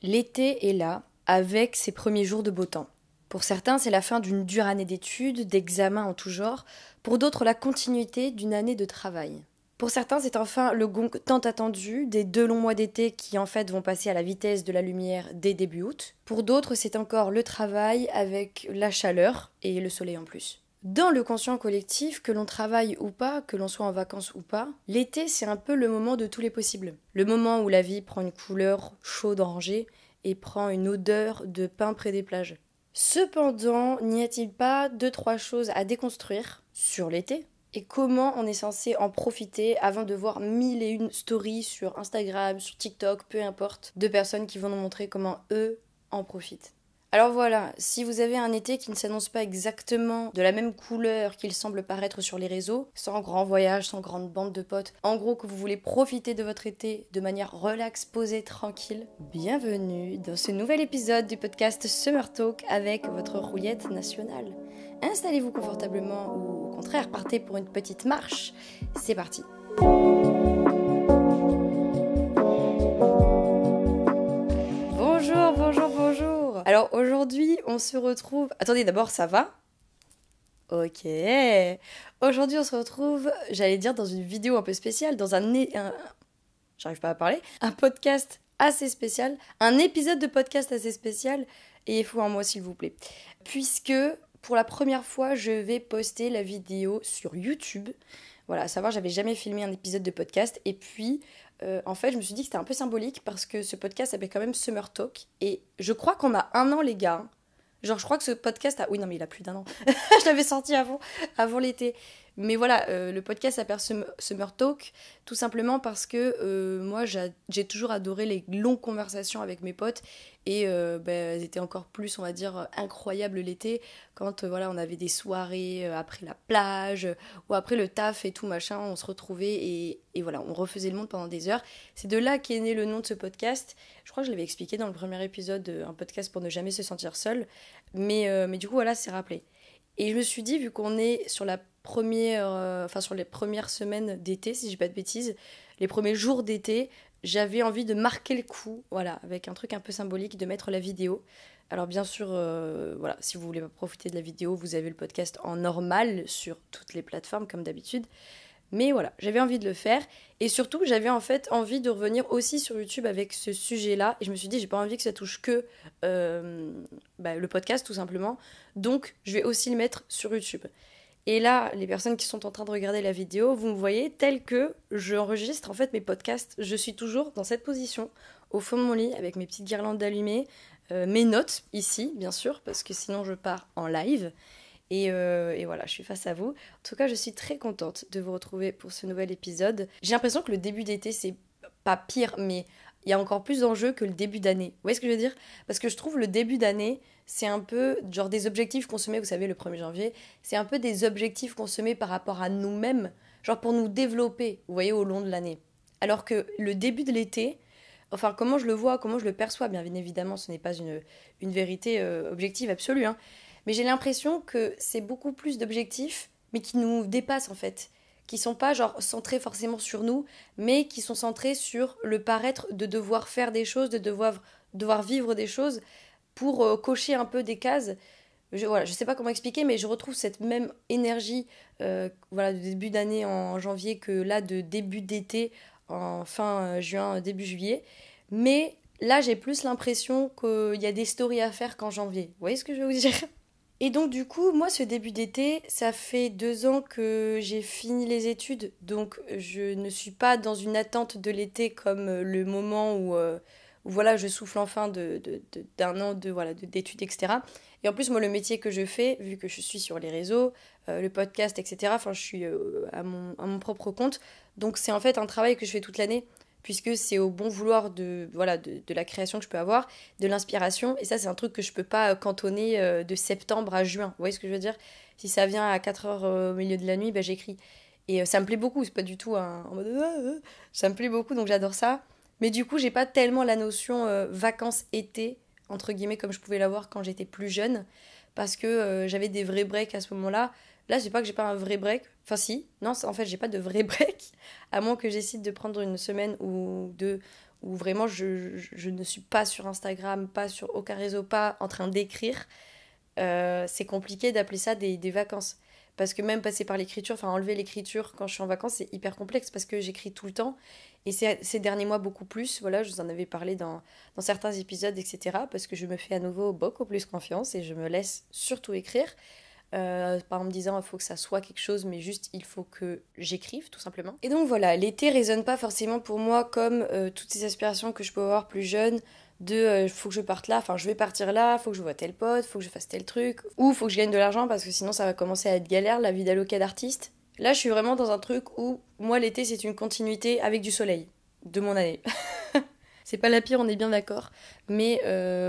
L'été est là, avec ses premiers jours de beau temps. Pour certains, c'est la fin d'une dure année d'études, d'examens en tout genre. Pour d'autres, la continuité d'une année de travail. Pour certains, c'est enfin le gong tant attendu des 2 longs mois d'été qui en fait vont passer à la vitesse de la lumière dès début août. Pour d'autres, c'est encore le travail avec la chaleur et le soleil en plus. Dans le conscient collectif, que l'on travaille ou pas, que l'on soit en vacances ou pas, l'été c'est un peu le moment de tous les possibles. Le moment où la vie prend une couleur chaude orangée et prend une odeur de pain près des plages. Cependant, n'y a-t-il pas 2, 3 choses à déconstruire sur l'été? Et comment on est censé en profiter avant de voir 1001 stories sur Instagram, sur TikTok, peu importe, de personnes qui vont nous montrer comment eux en profitent. Alors voilà, si vous avez un été qui ne s'annonce pas exactement de la même couleur qu'il semble paraître sur les réseaux, sans grand voyage, sans grande bande de potes, en gros que vous voulez profiter de votre été de manière relax, posée, tranquille, bienvenue dans ce nouvel épisode du podcast Summer Talk avec votre rouillette nationale. Installez-vous confortablement ou au contraire partez pour une petite marche. C'est parti. Bonjour. Alors aujourd'hui, on se retrouve... Attendez, d'abord, ça va? Ok. Aujourd'hui, on se retrouve, j'allais dire, dans une vidéo un peu spéciale, dans j'arrive pas à parler. Un podcast assez spécial. Un épisode de podcast assez spécial. Et il faut un mois, s'il vous plaît. Puisque, pour la première fois, je vais poster la vidéo sur YouTube. Voilà, à savoir, j'avais jamais filmé un épisode de podcast. Et puis... en fait, je me suis dit que c'était un peu symbolique parce que ce podcast s'appelle quand même Summer Talk. Et je crois qu'on a 1 an, les gars. Genre, je crois que ce podcast a... Oui, non, mais il a plus d'1 an. Je l'avais sorti avant l'été. Mais voilà, le podcast s'appelle Summer Talk, tout simplement parce que moi, j'ai toujours adoré les longues conversations avec mes potes. Et elles étaient encore plus, on va dire, incroyables l'été, quand voilà, on avait des soirées après la plage, ou après le taf et tout, machin, on se retrouvait et voilà, on refaisait le monde pendant des heures. C'est de là qu'est né le nom de ce podcast. Je crois que je l'avais expliqué dans le premier épisode, un podcast pour ne jamais se sentir seul. Mais du coup, voilà, c'est rappelé. Et je me suis dit, vu qu'on est sur sur les premières semaines d'été, si je dis pas de bêtises, les premiers jours d'été, j'avais envie de marquer le coup, voilà, avec un truc un peu symbolique, de mettre la vidéo. Alors bien sûr, voilà, si vous voulez pas profiter de la vidéo, vous avez le podcast en normal sur toutes les plateformes comme d'habitude. Mais voilà, j'avais envie de le faire. Et surtout, j'avais en fait envie de revenir aussi sur YouTube avec ce sujet-là. Et je me suis dit, j'ai pas envie que ça touche que le podcast, tout simplement. Donc, je vais aussi le mettre sur YouTube. Et là, les personnes qui sont en train de regarder la vidéo, vous me voyez tel que j'enregistre en fait mes podcasts. Je suis toujours dans cette position, au fond de mon lit, avec mes petites guirlandes allumées, mes notes ici, bien sûr, parce que sinon je pars en live. Et voilà, je suis face à vous. En tout cas, je suis très contente de vous retrouver pour ce nouvel épisode. J'ai l'impression que le début d'été, c'est pas pire, mais il y a encore plus d'enjeux que le début d'année. Vous voyez ce que je veux dire? Parce que je trouve le début d'année, c'est un peu genre des objectifs qu'on se met, vous savez, le 1er janvier, c'est un peu des objectifs qu'on se met par rapport à nous-mêmes, genre pour nous développer, vous voyez, au long de l'année. Alors que le début de l'été, enfin, comment je le vois, comment je le perçois, bien évidemment, ce n'est pas une vérité objective absolue, hein. Mais j'ai l'impression que c'est beaucoup plus d'objectifs, mais qui nous dépassent en fait. Qui sont pas genre centrés forcément sur nous, mais qui sont centrés sur le paraître de devoir faire des choses, de devoir vivre des choses pour cocher un peu des cases. Voilà, je sais pas comment expliquer, mais je retrouve cette même énergie voilà, de début d'année en janvier que là de début d'été en fin juin, début juillet. Mais là, j'ai plus l'impression qu'il y a des stories à faire qu'en janvier. Vous voyez ce que je veux vous dire? Et donc du coup, moi ce début d'été, ça fait 2 ans que j'ai fini les études, donc je ne suis pas dans une attente de l'été comme le moment où voilà, je souffle enfin d'un an d'études, etc. Et en plus, moi le métier que je fais, vu que je suis sur les réseaux, le podcast, etc., enfin je suis à mon propre compte, donc c'est en fait un travail que je fais toute l'année, puisque c'est au bon vouloir de la création que je peux avoir, de l'inspiration. Et ça, c'est un truc que je peux pas cantonner de septembre à juin. Vous voyez ce que je veux dire? Si ça vient à 4 heures au milieu de la nuit, bah, j'écris. Et ça me plaît beaucoup, c'est pas du tout en mode... Ça me plaît beaucoup, donc j'adore ça. Mais du coup, j'ai pas tellement la notion vacances-été, entre guillemets, comme je pouvais l'avoir quand j'étais plus jeune, parce que j'avais des vrais breaks à ce moment-là. Là, c'est pas que j'ai pas un vrai break. Enfin, si. Non, en fait, j'ai pas de vrai break. À moins que j'essaie de prendre une semaine ou 2 où vraiment je ne suis pas sur Instagram, pas sur aucun réseau, pas en train d'écrire, c'est compliqué d'appeler ça des vacances. Parce que même passer par l'écriture, enfin enlever l'écriture quand je suis en vacances, c'est hyper complexe parce que j'écris tout le temps. Et ces derniers mois, beaucoup plus. Voilà, je vous en avais parlé dans certains épisodes, etc. Parce que je me fais à nouveau beaucoup plus confiance et je me laisse surtout écrire. Pas en me disant il faut que ça soit quelque chose, mais juste il faut que j'écrive tout simplement. Et donc voilà, l'été résonne pas forcément pour moi comme toutes ces aspirations que je peux avoir plus jeune de faut que je parte là, enfin je vais partir là, faut que je vois tel pote, faut que je fasse tel truc, ou faut que je gagne de l'argent parce que sinon ça va commencer à être galère la vie d'avocat d'artiste. Là je suis vraiment dans un truc où moi l'été c'est une continuité avec du soleil de mon année. C'est pas la pire, on est bien d'accord. Mais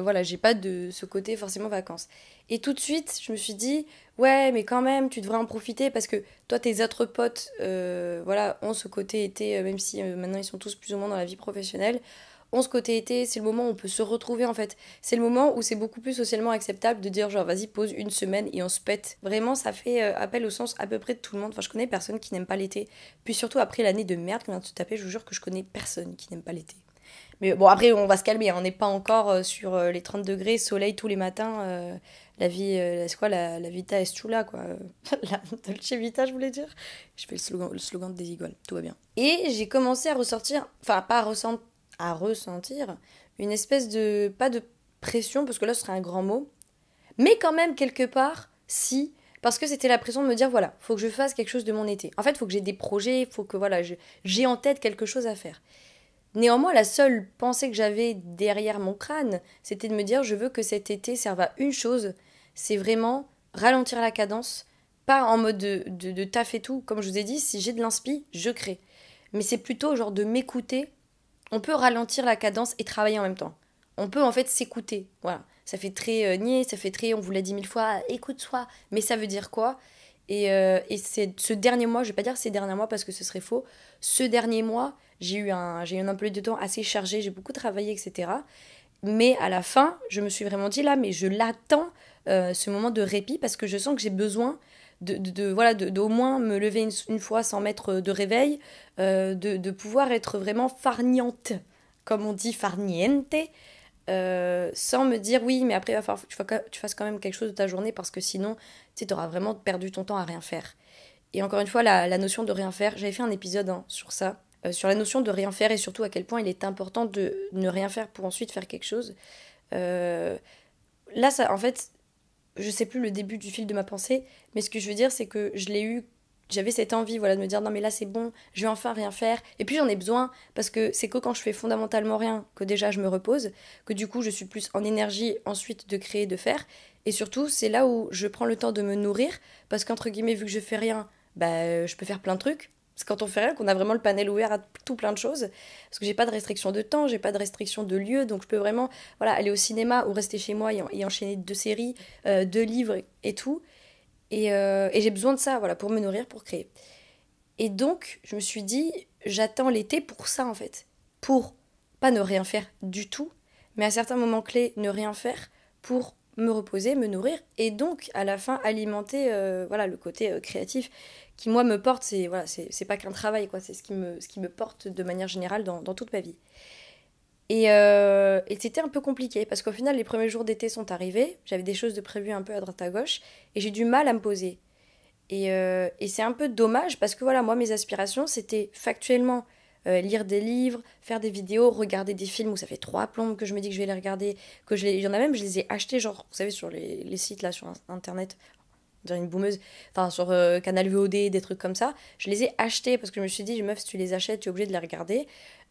voilà, j'ai pas de ce côté forcément vacances. Et tout de suite, je me suis dit, ouais, mais quand même, tu devrais en profiter parce que toi, tes autres potes, voilà, ont ce côté été, même si maintenant ils sont tous plus ou moins dans la vie professionnelle, ont ce côté été, c'est le moment où on peut se retrouver en fait. C'est le moment où c'est beaucoup plus socialement acceptable de dire genre vas-y pose une semaine et on se pète. Vraiment ça fait appel au sens à peu près de tout le monde. Enfin je connais personne qui n'aime pas l'été. Puis surtout après l'année de merde qu'on vient de se taper, je vous jure que je connais personne qui n'aime pas l'été. Mais bon, après, on va se calmer, hein. On n'est pas encore sur les 30 degrés, soleil tous les matins. La vie, c'est quoi, la vita est chula, quoi. La Dolce Vita, je voulais dire. Je fais le slogan de Desigual, tout va bien. Et j'ai commencé à ressortir, enfin, pas à ressentir une espèce de, pas de pression, parce que là, ce serait un grand mot, mais quand même, quelque part, si, parce que c'était la pression de me dire, voilà, faut que je fasse quelque chose de mon été. En fait, faut que j'ai des projets, faut que, voilà, j'ai en tête quelque chose à faire. Néanmoins, la seule pensée que j'avais derrière mon crâne, c'était de me dire je veux que cet été serve à une chose, c'est vraiment ralentir la cadence, pas en mode de taf et tout. Comme je vous ai dit, si j'ai de l'inspi, je crée. Mais c'est plutôt genre de m'écouter. On peut ralentir la cadence et travailler en même temps. On peut en fait s'écouter. Voilà. Ça fait très niais, ça fait très, on vous l'a dit 1000 fois, écoute-toi. Mais ça veut dire quoi? Et c'est ce dernier mois, je vais pas dire ces derniers mois parce que ce serait faux. Ce dernier mois, j'ai eu un emploi de temps assez chargé, j'ai beaucoup travaillé, etc. Mais à la fin, je me suis vraiment dit là, mais je l'attends, ce moment de répit, parce que je sens que j'ai besoin voilà, d'au moins me lever une fois sans mettre de réveil, de pouvoir être vraiment farniente, comme on dit farniente, sans me dire oui, mais après il va falloir que tu fasses quand même quelque chose de ta journée parce que sinon, tu auras vraiment perdu ton temps à rien faire. Et encore une fois, la notion de rien faire, j'avais fait un épisode sur ça, sur la notion de rien faire et surtout à quel point il est important de ne rien faire pour ensuite faire quelque chose. Euh, Là, ça, en fait, je sais plus le début du fil de ma pensée, mais ce que je veux dire, c'est que je l'ai eu, j'avais cette envie, voilà, de me dire non mais là c'est bon, je vais enfin rien faire. Et puis j'en ai besoin parce que c'est que quand je fais fondamentalement rien que déjà je me repose, que du coup je suis plus en énergie ensuite de créer, de faire. Et surtout, c'est là où je prends le temps de me nourrir parce qu'entre guillemets, vu que je fais rien, bah je peux faire plein de trucs. C'est quand on fait rien qu'on a vraiment le panel ouvert à tout plein de choses. Parce que j'ai pas de restriction de temps, j'ai pas de restriction de lieu, donc je peux vraiment voilà, aller au cinéma ou rester chez moi et enchaîner 2 séries, 2 livres et tout. Et j'ai besoin de ça, voilà, pour me nourrir, pour créer. Et donc, je me suis dit, j'attends l'été pour ça, en fait. Pour pas ne rien faire du tout, mais à certains moments clés, ne rien faire pour me reposer, me nourrir, et donc, à la fin, alimenter voilà, le côté créatif qui, moi, me porte. C'est voilà, c'est pas qu'un travail, quoi, c'est ce qui me porte de manière générale dans toute ma vie. Et c'était un peu compliqué parce qu'au final, les premiers jours d'été sont arrivés. J'avais des choses de prévues un peu à droite à gauche et j'ai du mal à me poser. Et c'est un peu dommage parce que voilà, moi, mes aspirations, c'était factuellement lire des livres, faire des vidéos, regarder des films où ça fait 3 plombes que je me dis que je vais les regarder. Il y en a même, je les ai achetés, genre, vous savez, sur les sites là, sur internet. On dirait une boumeuse, enfin sur Canal VOD, des trucs comme ça. Je les ai achetés parce que je me suis dit, meuf, si tu les achètes, tu es obligée de les regarder.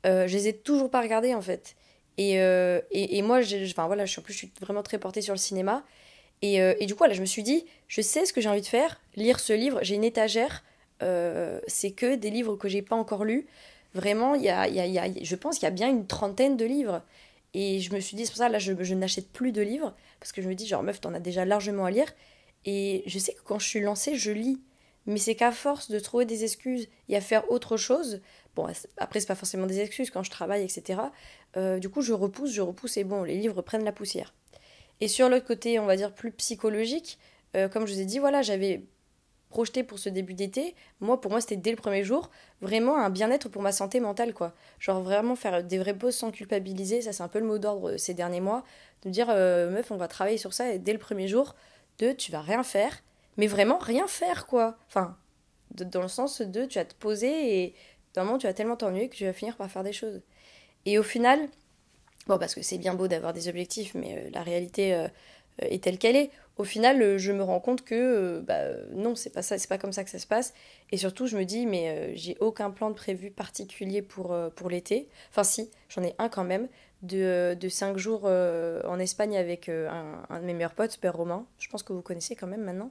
Je les ai toujours pas regardés en fait. Et moi, enfin, voilà, je suis vraiment très portée sur le cinéma. Et du coup, là, je me suis dit, je sais ce que j'ai envie de faire, lire ce livre. J'ai une étagère, c'est que des livres que j'ai pas encore lus. Vraiment, je pense qu'il y a bien une trentaine de livres. Et je me suis dit, c'est pour ça, là, je n'achète plus de livres. Parce que je me dis, genre, meuf, t'en as déjà largement à lire. Et je sais que quand je suis lancée, je lis. Mais c'est qu'à force de trouver des excuses et à faire autre chose, bon, après, c'est pas forcément des excuses quand je travaille, etc. Du coup, je repousse et bon, les livres prennent la poussière. Et sur l'autre côté, on va dire plus psychologique, comme je vous ai dit, voilà, j'avais projeté pour ce début d'été, pour moi, c'était dès le premier jour, vraiment un bien-être pour ma santé mentale, quoi. Genre vraiment faire des vraies pauses sans culpabiliser, ça c'est un peu le mot d'ordre ces derniers mois, de me dire, meuf, on va travailler sur ça, et dès le premier jour, tu vas rien faire, mais vraiment rien faire, quoi. Enfin, dans le sens de, tu vas te poser et d'un moment, tu vas tellement t'ennuyer que tu vas finir par faire des choses. Et au final, bon, parce que c'est bien beau d'avoir des objectifs, mais la réalité est telle qu'elle est. Au final, je me rends compte que non, c'est pas ça, c'est pas comme ça que ça se passe. Et surtout, je me dis, mais j'ai aucun plan de prévu particulier pour l'été. Enfin, si, j'en ai un quand même, de 5 jours en Espagne avec un de mes meilleurs potes, Père Romain. Je pense que vous connaissez quand même maintenant.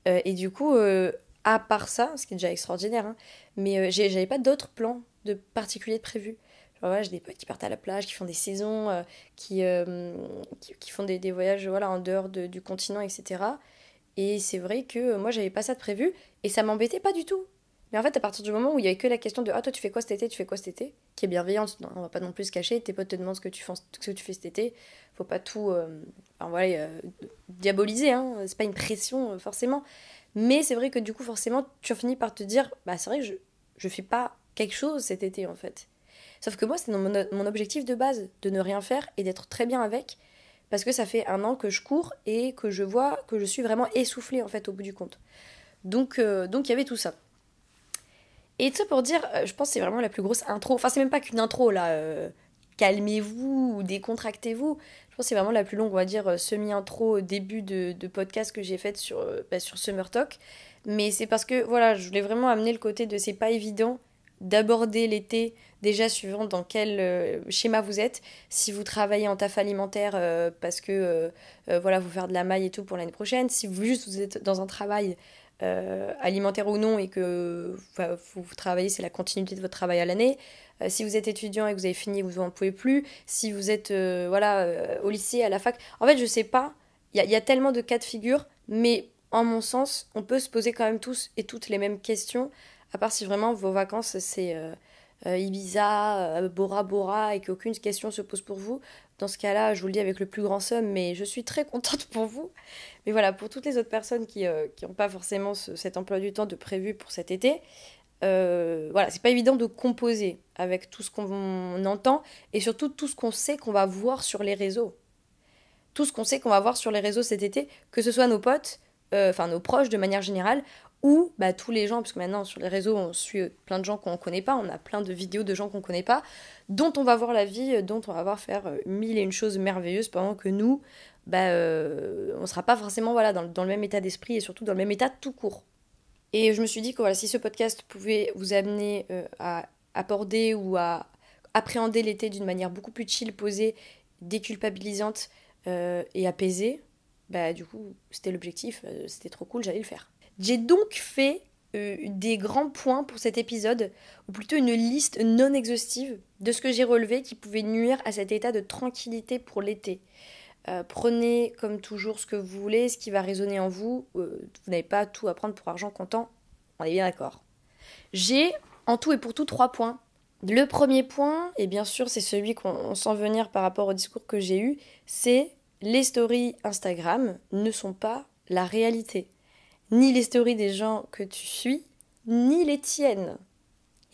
Et du coup, à part ça, ce qui est déjà extraordinaire, hein, mais j'avais pas d'autres plans de particulier de prévus. Genre, voilà, j'ai des potes qui partent à la plage, qui font des saisons, qui font des voyages voilà, en dehors du continent, etc. Et c'est vrai que moi, j'avais pas ça de prévu, et ça m'embêtait pas du tout. Mais en fait, à partir du moment où il y avait que la question de «Ah, toi, tu fais quoi cet été? Tu fais quoi cet été?» qui est bienveillante, non, on va pas non plus se cacher, tes potes te demandent ce que tu fais cet été, faut pas tout enfin, voilà, diaboliser, hein, c'est pas une pression forcément. Mais c'est vrai que du coup, forcément, tu finis par te dire «Bah, c'est vrai que je fais pas quelque chose cet été, en fait». Sauf que moi, c'est mon objectif de base, de ne rien faire et d'être très bien avec, parce que ça fait 1 an que je cours et que je vois que je suis vraiment essoufflée, en fait, au bout du compte. Donc il y avait tout ça. Et tout ça pour dire, je pense que c'est vraiment la plus grosse intro. Enfin, c'est même pas qu'une intro, là. Calmez-vous ou décontractez-vous. Je pense que c'est vraiment la plus longue, on va dire, semi-intro au début de podcast que j'ai faite sur Summer Talk. Mais c'est parce que, voilà, je voulais vraiment amener le côté de c'est pas évident d'aborder l'été, déjà suivant dans quel schéma vous êtes. Si vous travaillez en taf alimentaire parce que, voilà, vous faire de la maille et tout pour l'année prochaine. Si vous êtes dans un travail alimentaire ou non, et que vous travaillez, c'est la continuité de votre travail à l'année. Si vous êtes étudiant et que vous avez fini, vous n'en pouvez plus. Si vous êtes au lycée, à la fac. En fait, je sais pas. Il y a tellement de cas de figure, mais en mon sens, on peut se poser quand même tous et toutes les mêmes questions, à part si vraiment vos vacances, c'est Ibiza, Bora Bora, et qu'aucune question se pose pour vous. Dans ce cas-là, je vous le dis avec le plus grand somme, mais je suis très contente pour vous. Mais voilà, pour toutes les autres personnes qui n'ont pas forcément cet emploi du temps de prévu pour cet été, voilà, c'est pas évident de composer avec tout ce qu'on entend et surtout tout ce qu'on sait qu'on va voir sur les réseaux. Tout ce qu'on sait qu'on va voir sur les réseaux cet été, que ce soit nos potes, enfin nos proches de manière générale, ou bah, tous les gens, parce que maintenant sur les réseaux on suit plein de gens qu'on ne connaît pas, on a plein de vidéos de gens qu'on ne connaît pas, dont on va voir la vie, dont on va voir faire mille et une choses merveilleuses, pendant que nous, on ne sera pas forcément voilà, dans le même état d'esprit et surtout dans le même état tout court. Et je me suis dit que voilà, si ce podcast pouvait vous amener à aborder ou à appréhender l'été d'une manière beaucoup plus chill, posée, déculpabilisante et apaisée, bah du coup c'était l'objectif, c'était trop cool, j'allais le faire. J'ai donc fait des grands points pour cet épisode, ou plutôt une liste non exhaustive de ce que j'ai relevé qui pouvait nuire à cet état de tranquillité pour l'été. Prenez comme toujours ce que vous voulez, ce qui va résonner en vous. Vous n'avez pas tout à prendre pour argent comptant, on est bien d'accord. J'ai en tout et pour tout 3 points. Le premier point, et bien sûr c'est celui qu'on sent venir par rapport au discours que j'ai eu, c'est les stories Instagram ne sont pas la réalité. Ni les stories des gens que tu suis, ni les tiennes.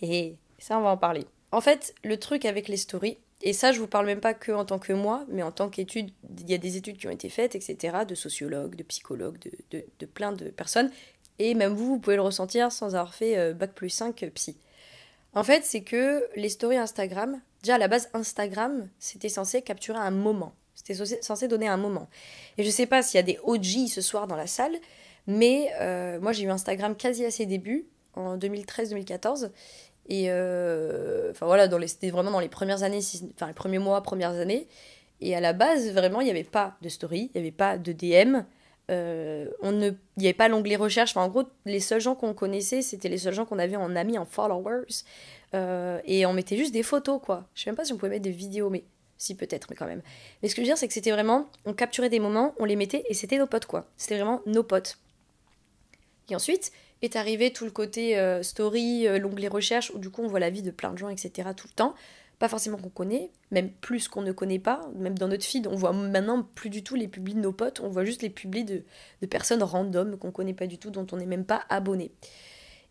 Et ça, on va en parler. En fait, le truc avec les stories, et ça, je vous parle même pas que en tant que moi, mais en tant qu'étude, il y a des études qui ont été faites, etc., de sociologues, de psychologues, de plein de personnes, et même vous pouvez le ressentir sans avoir fait bac+5 psy. En fait, c'est que les stories Instagram, déjà à la base, Instagram, c'était censé capturer un moment. C'était censé donner un moment. Et je sais pas s'il y a des OG ce soir dans la salle, mais moi j'ai eu Instagram quasi à ses débuts, en 2013-2014. Et enfin voilà, c'était vraiment dans les premières années, enfin les premiers mois, premières années. Et à la base, vraiment, il n'y avait pas de story, il n'y avait pas de DM. Il n'y avait pas l'onglet recherche. Enfin, en gros, les seuls gens qu'on connaissait, c'était les seuls gens qu'on avait en amis, en followers. Et on mettait juste des photos, quoi. Je sais même pas si on pouvait mettre des vidéos, mais si peut-être, mais quand même. Mais ce que je veux dire, c'est que c'était vraiment, on capturait des moments, on les mettait et c'était nos potes, quoi. C'était vraiment nos potes. Et ensuite est arrivé tout le côté story, l'onglet recherche, où du coup on voit la vie de plein de gens, etc. tout le temps. pas forcément qu'on connaît, même plus qu'on ne connaît pas, même dans notre feed, on voit maintenant plus du tout les publis de nos potes, on voit juste les publis de personnes random qu'on connaît pas du tout, dont on n'est même pas abonné.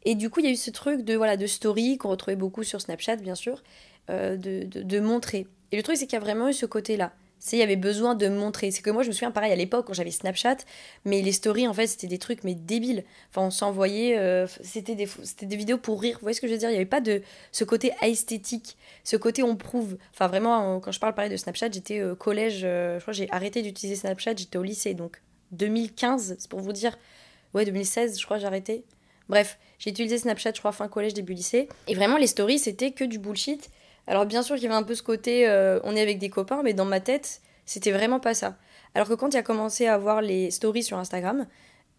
Et du coup, il y a eu ce truc de story qu'on retrouvait beaucoup sur Snapchat, bien sûr, de montrer. Et le truc, c'est qu'il y a vraiment eu ce côté-là. Il y avait besoin de montrer. C'est que moi, je me souviens, pareil, à l'époque, quand j'avais Snapchat, mais les stories, en fait, c'était des trucs, mais débiles. Enfin, on s'envoyait, c'était des vidéos pour rire. Vous voyez ce que je veux dire? Il n'y avait pas de ce côté esthétique, ce côté on prouve. Enfin, vraiment, quand je parle pareil de Snapchat, j'étais au collège, je crois que j'ai arrêté d'utiliser Snapchat, j'étais au lycée, donc 2015, c'est pour vous dire. Ouais, 2016, je crois, j'ai arrêté. Bref, j'ai utilisé Snapchat, je crois, fin collège, début lycée. Et vraiment, les stories, c'était que du bullshit. Alors, bien sûr qu'il y avait un peu ce côté, on est avec des copains, mais dans ma tête, c'était vraiment pas ça. Alors que quand il a commencé à voir les stories sur Instagram,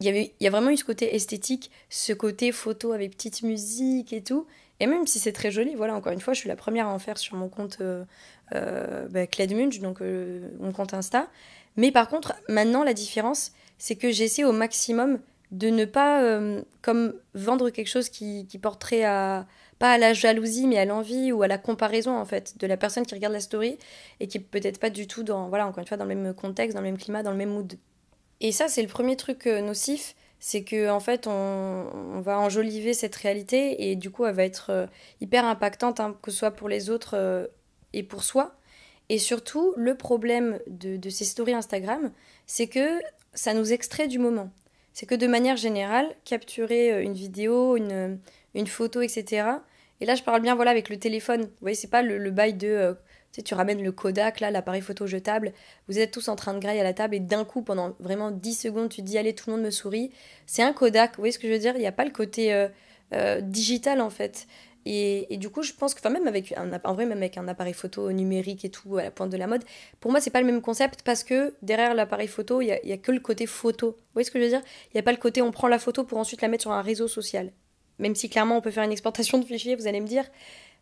il y a vraiment eu ce côté esthétique, ce côté photo avec petite musique et tout. Et même si c'est très joli, voilà, encore une fois, je suis la première à en faire sur mon compte Cled Munch, donc mon compte Insta. Mais par contre, maintenant, la différence, c'est que j'essaie au maximum de ne pas comme vendre quelque chose qui porterait pas à la jalousie mais à l'envie ou à la comparaison en fait de la personne qui regarde la story et qui est peut-être pas du tout dans voilà encore une fois dans le même contexte, dans le même climat, dans le même mood. Et ça c'est le premier truc nocif, c'est que en fait on va enjoliver cette réalité et du coup elle va être hyper impactante hein, que ce soit pour les autres et pour soi. Et surtout le problème de ces stories Instagram, c'est que ça nous extrait du moment. C'est que de manière générale, capturer une vidéo, une photo, etc. Et là, je parle bien voilà, avec le téléphone. Vous voyez, c'est pas le bail de... tu sais, tu ramènes le Kodak, là, l'appareil photo jetable. Vous êtes tous en train de grailler à la table et d'un coup, pendant vraiment 10 secondes, tu te dis, allez, tout le monde me sourit. C'est un Kodak, vous voyez ce que je veux dire? Il n'y a pas le côté digital, en fait. Et du coup, je pense que, enfin, même avec en vrai, même avec un appareil photo numérique et tout, à la pointe de la mode, pour moi, c'est pas le même concept parce que derrière l'appareil photo, il y a que le côté photo. Vous voyez ce que je veux dire? Il n'y a pas le côté on prend la photo pour ensuite la mettre sur un réseau social. Même si clairement on peut faire une exportation de fichiers, vous allez me dire.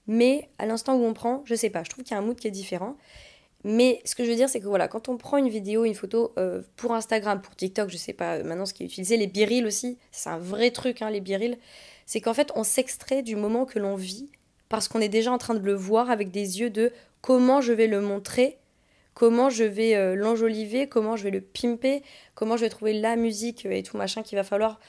Mais à l'instant où on prend, je sais pas, je trouve qu'il y a un mood qui est différent. Mais ce que je veux dire, c'est que voilà, quand on prend une vidéo, une photo pour Instagram, pour TikTok, je sais pas maintenant ce qui est utilisé, les B-Reels aussi, c'est un vrai truc, hein, les B-Reels, c'est qu'en fait on s'extrait du moment que l'on vit parce qu'on est déjà en train de le voir avec des yeux de comment je vais le montrer, comment je vais l'enjoliver, comment je vais le pimper, comment je vais trouver la musique et tout machin qu'il va falloir,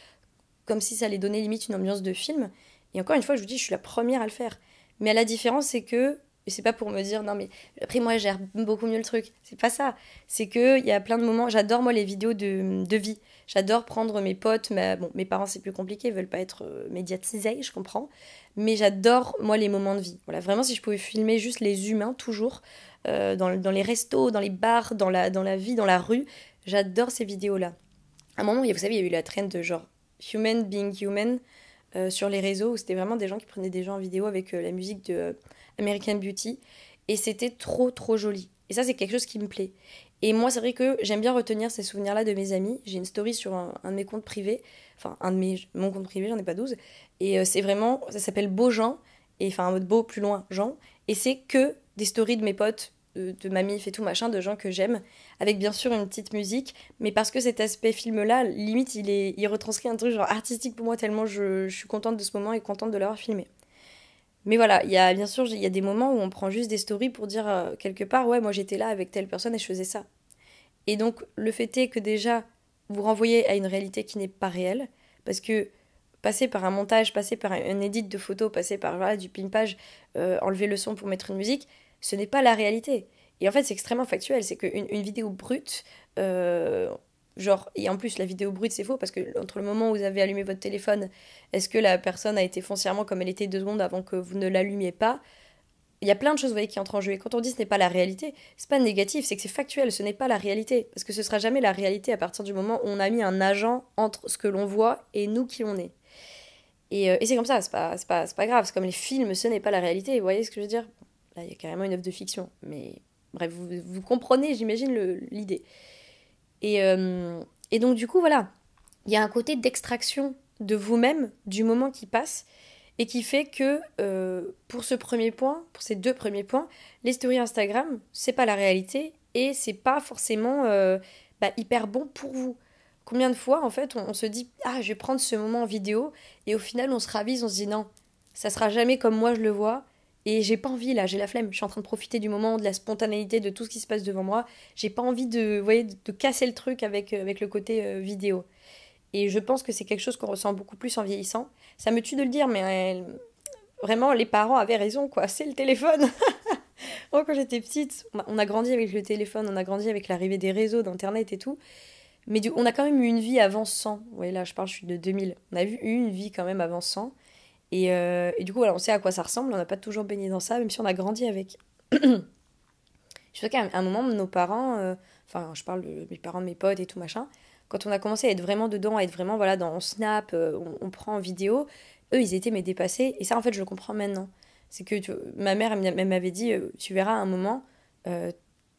comme si ça allait donner limite une ambiance de film. Et encore une fois, je vous dis, je suis la première à le faire. Mais la différence, c'est que et c'est pas pour me dire, non mais après moi je gère beaucoup mieux le truc. C'est pas ça. C'est que il y a plein de moments, j'adore moi les vidéos de vie. J'adore prendre mes potes, bon mes parents c'est plus compliqué, ils veulent pas être médiatisés, je comprends. Mais j'adore moi les moments de vie. Voilà, vraiment si je pouvais filmer juste les humains toujours, dans les restos, dans les bars, dans la vie, dans la rue, j'adore ces vidéos-là. À un moment, vous savez, il y a eu la trend de genre Human Being Human sur les réseaux où c'était vraiment des gens qui prenaient des gens en vidéo avec la musique de American Beauty et c'était trop trop joli. Et ça c'est quelque chose qui me plaît. Et moi c'est vrai que j'aime bien retenir ces souvenirs-là de mes amis. J'ai une story sur un de mes comptes privés, enfin mon compte privé, j'en ai pas 12. Et c'est vraiment, ça s'appelle Beau Jean, et enfin un mode beau plus loin Jean. Et c'est que des stories de mes potes, de ma mif et tout machin, de gens que j'aime, avec bien sûr une petite musique, mais parce que cet aspect film-là, limite il retranscrit un truc genre artistique pour moi tellement je suis contente de ce moment et contente de l'avoir filmé. Mais voilà, bien sûr, il y a des moments où on prend juste des stories pour dire quelque part, ouais, moi j'étais là avec telle personne et je faisais ça. Et donc, le fait est que déjà, vous renvoyez à une réalité qui n'est pas réelle, parce que passer par un montage, passer par un edit de photos, passer par voilà, du pimpage, enlever le son pour mettre une musique, ce n'est pas la réalité. Et en fait, c'est extrêmement factuel, c'est qu'une vidéo brute, genre, et en plus la vidéo brute c'est faux parce que entre le moment où vous avez allumé votre téléphone, est-ce que la personne a été foncièrement comme elle était 2 secondes avant que vous ne l'allumiez pas? Il y a plein de choses vous voyez, qui entrent en jeu. Et quand on dit ce n'est pas la réalité, c'est pas négatif, c'est que c'est factuel, ce n'est pas la réalité. Parce que ce sera jamais la réalité à partir du moment où on a mis un agent entre ce que l'on voit et nous qui on est. Et c'est comme ça, c'est pas grave. C'est comme les films, ce n'est pas la réalité. Vous voyez ce que je veux dire? Là, il y a carrément une œuvre de fiction. Mais bref, vous comprenez, j'imagine, l'idée. Et donc, du coup, voilà, il y a un côté d'extraction de vous-même, du moment qui passe, et qui fait que pour ce premier point, pour ces 2 premiers points, les stories Instagram, c'est pas la réalité, et c'est pas forcément hyper bon pour vous. Combien de fois, en fait, on se dit, ah, je vais prendre ce moment en vidéo, et au final, on se ravise, on se dit, non, ça sera jamais comme moi je le vois, Et j'ai pas envie, là, j'ai la flemme. Je suis en train de profiter du moment, de la spontanéité, de tout ce qui se passe devant moi. J'ai pas envie de, vous voyez, de casser le truc avec le côté vidéo. Et je pense que c'est quelque chose qu'on ressent beaucoup plus en vieillissant. Ça me tue de le dire, mais vraiment, les parents avaient raison, quoi. C'est le téléphone. Moi, quand j'étais petite, on a grandi avec le téléphone, on a grandi avec l'arrivée des réseaux, d'Internet et tout. Mais on a quand même eu une vie avant 100. Vous voyez, là, je suis de 2000. On a eu une vie quand même avant 100. Et du coup, voilà, on sait à quoi ça ressemble. On n'a pas toujours baigné dans ça, même si on a grandi avec. Je sais qu'à un moment, nos parents, enfin, je parle de mes parents, de mes potes et tout machin, quand on a commencé à être vraiment dedans, à être vraiment voilà, dans Snap, on prend en vidéo, eux, ils étaient mais dépassés. Et ça, en fait, je le comprends maintenant. C'est que ma mère, elle m'avait dit, tu verras à un moment, euh,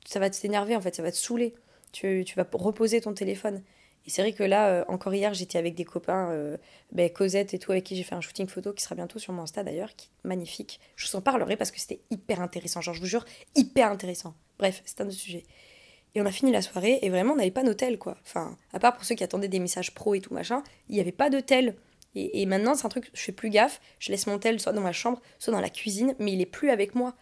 ça va t'énerver, en fait, ça va te saouler. Tu vas reposer ton téléphone. Et c'est vrai que là, encore hier, j'étais avec des copains, Cosette et tout, avec qui j'ai fait un shooting photo qui sera bientôt sur mon Insta d'ailleurs, qui est magnifique. Je vous en parlerai parce que c'était hyper intéressant, genre je vous jure, hyper intéressant. Bref, c'est un autre sujet. Et on a fini la soirée et vraiment on n'avait pas d'hôtel quoi. Enfin, à part pour ceux qui attendaient des messages pro et tout machin, il n'y avait pas d'hôtel. Et maintenant c'est un truc, je fais plus gaffe, je laisse mon tel soit dans ma chambre, soit dans la cuisine, mais il est plus avec moi.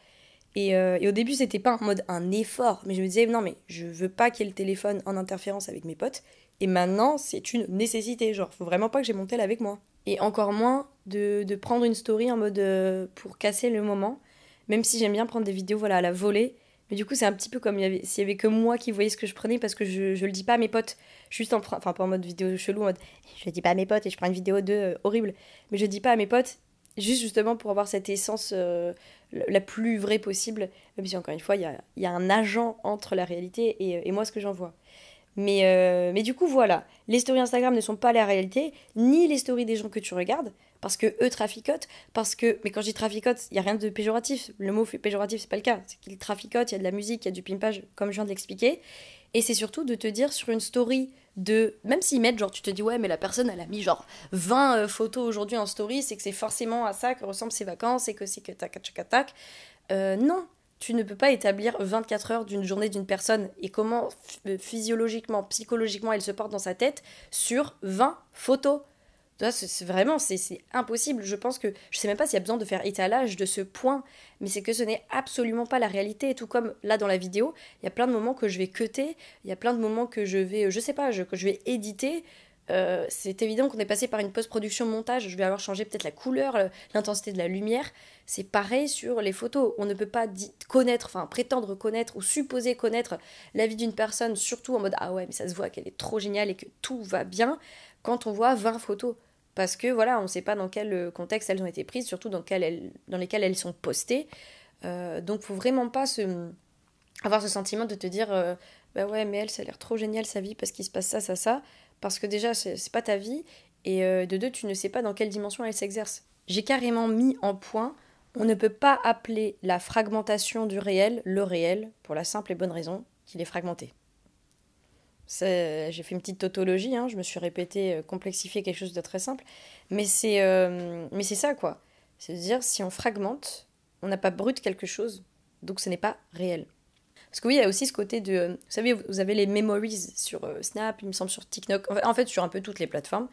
Et au début c'était pas en mode un effort, mais je me disais non mais je veux pas qu'il y ait le téléphone en interférence avec mes potes. Et maintenant c'est une nécessité, genre faut vraiment pas que j'ai mon tel avec moi. Et encore moins de prendre une story en mode pour casser le moment, même si j'aime bien prendre des vidéos voilà, à la volée. Mais du coup, c'est un petit peu comme s'il y avait que moi qui voyais ce que je prenais parce que je le dis pas à mes potes. Juste enfin, pas en mode vidéo chelou, en mode je le dis pas à mes potes et je prends une vidéo de horrible. Mais je le dis pas à mes potes, juste justement pour avoir cette essence la plus vraie possible. Même si, encore une fois, il y a un agent entre la réalité et moi, ce que j'en vois. Mais du coup, voilà. Les stories Instagram ne sont pas la réalité, ni les stories des gens que tu regardes, parce que eux traficotent, mais quand je dis traficote, il n'y a rien de péjoratif. Le mot péjoratif, c'est pas le cas. C'est qu'ils traficotent, il y a de la musique, il y a du pimpage, comme je viens de l'expliquer. Et c'est surtout de te dire sur une story même s'ils mettent, genre, tu te dis, ouais, mais la personne, elle a mis genre 20 photos aujourd'hui en story, c'est que c'est forcément à ça que ressemblent ses vacances, et que c'est que tac, tac, tac, tac. Non, tu ne peux pas établir 24 heures d'une journée d'une personne et comment physiologiquement, psychologiquement elle se porte dans sa tête sur 20 photos. Tu vois, c'est vraiment, c'est impossible. Je pense que, je sais même pas s'il y a besoin de faire étalage de ce point, mais c'est que ce n'est absolument pas la réalité. Et tout comme là dans la vidéo, il y a plein de moments que je vais cutter, il y a plein de moments que je vais, je sais pas, que je vais éditer. C'est évident qu'on est passé par une post-production montage, je vais avoir changé peut-être la couleur, l'intensité de la lumière. C'est pareil sur les photos. On ne peut pas connaître, enfin prétendre connaître ou supposer connaître la vie d'une personne, surtout en mode ah ouais, mais ça se voit qu'elle est trop géniale et que tout va bien quand on voit 20 photos. Parce que voilà, on ne sait pas dans quel contexte elles ont été prises, surtout dans lesquelles elles sont postées. Donc faut vraiment pas avoir ce sentiment de te dire bah ouais, mais elle, ça a l'air trop génial sa vie parce qu'il se passe ça, ça, ça. Parce que déjà, c'est pas ta vie. Et de deux, tu ne sais pas dans quelle dimension elle s'exerce. J'ai carrément mis en point, on ne peut pas appeler la fragmentation du réel le réel, pour la simple et bonne raison qu'il est fragmenté. J'ai fait une petite tautologie, hein, je me suis répété, complexifier quelque chose de très simple. Mais c'est ça, quoi. C'est-à-dire, si on fragmente, on n'a pas brut quelque chose, donc ce n'est pas réel. Parce que oui, il y a aussi ce côté de... Vous savez, vous avez les memories sur Snap, il me semble sur TikTok, en fait sur un peu toutes les plateformes,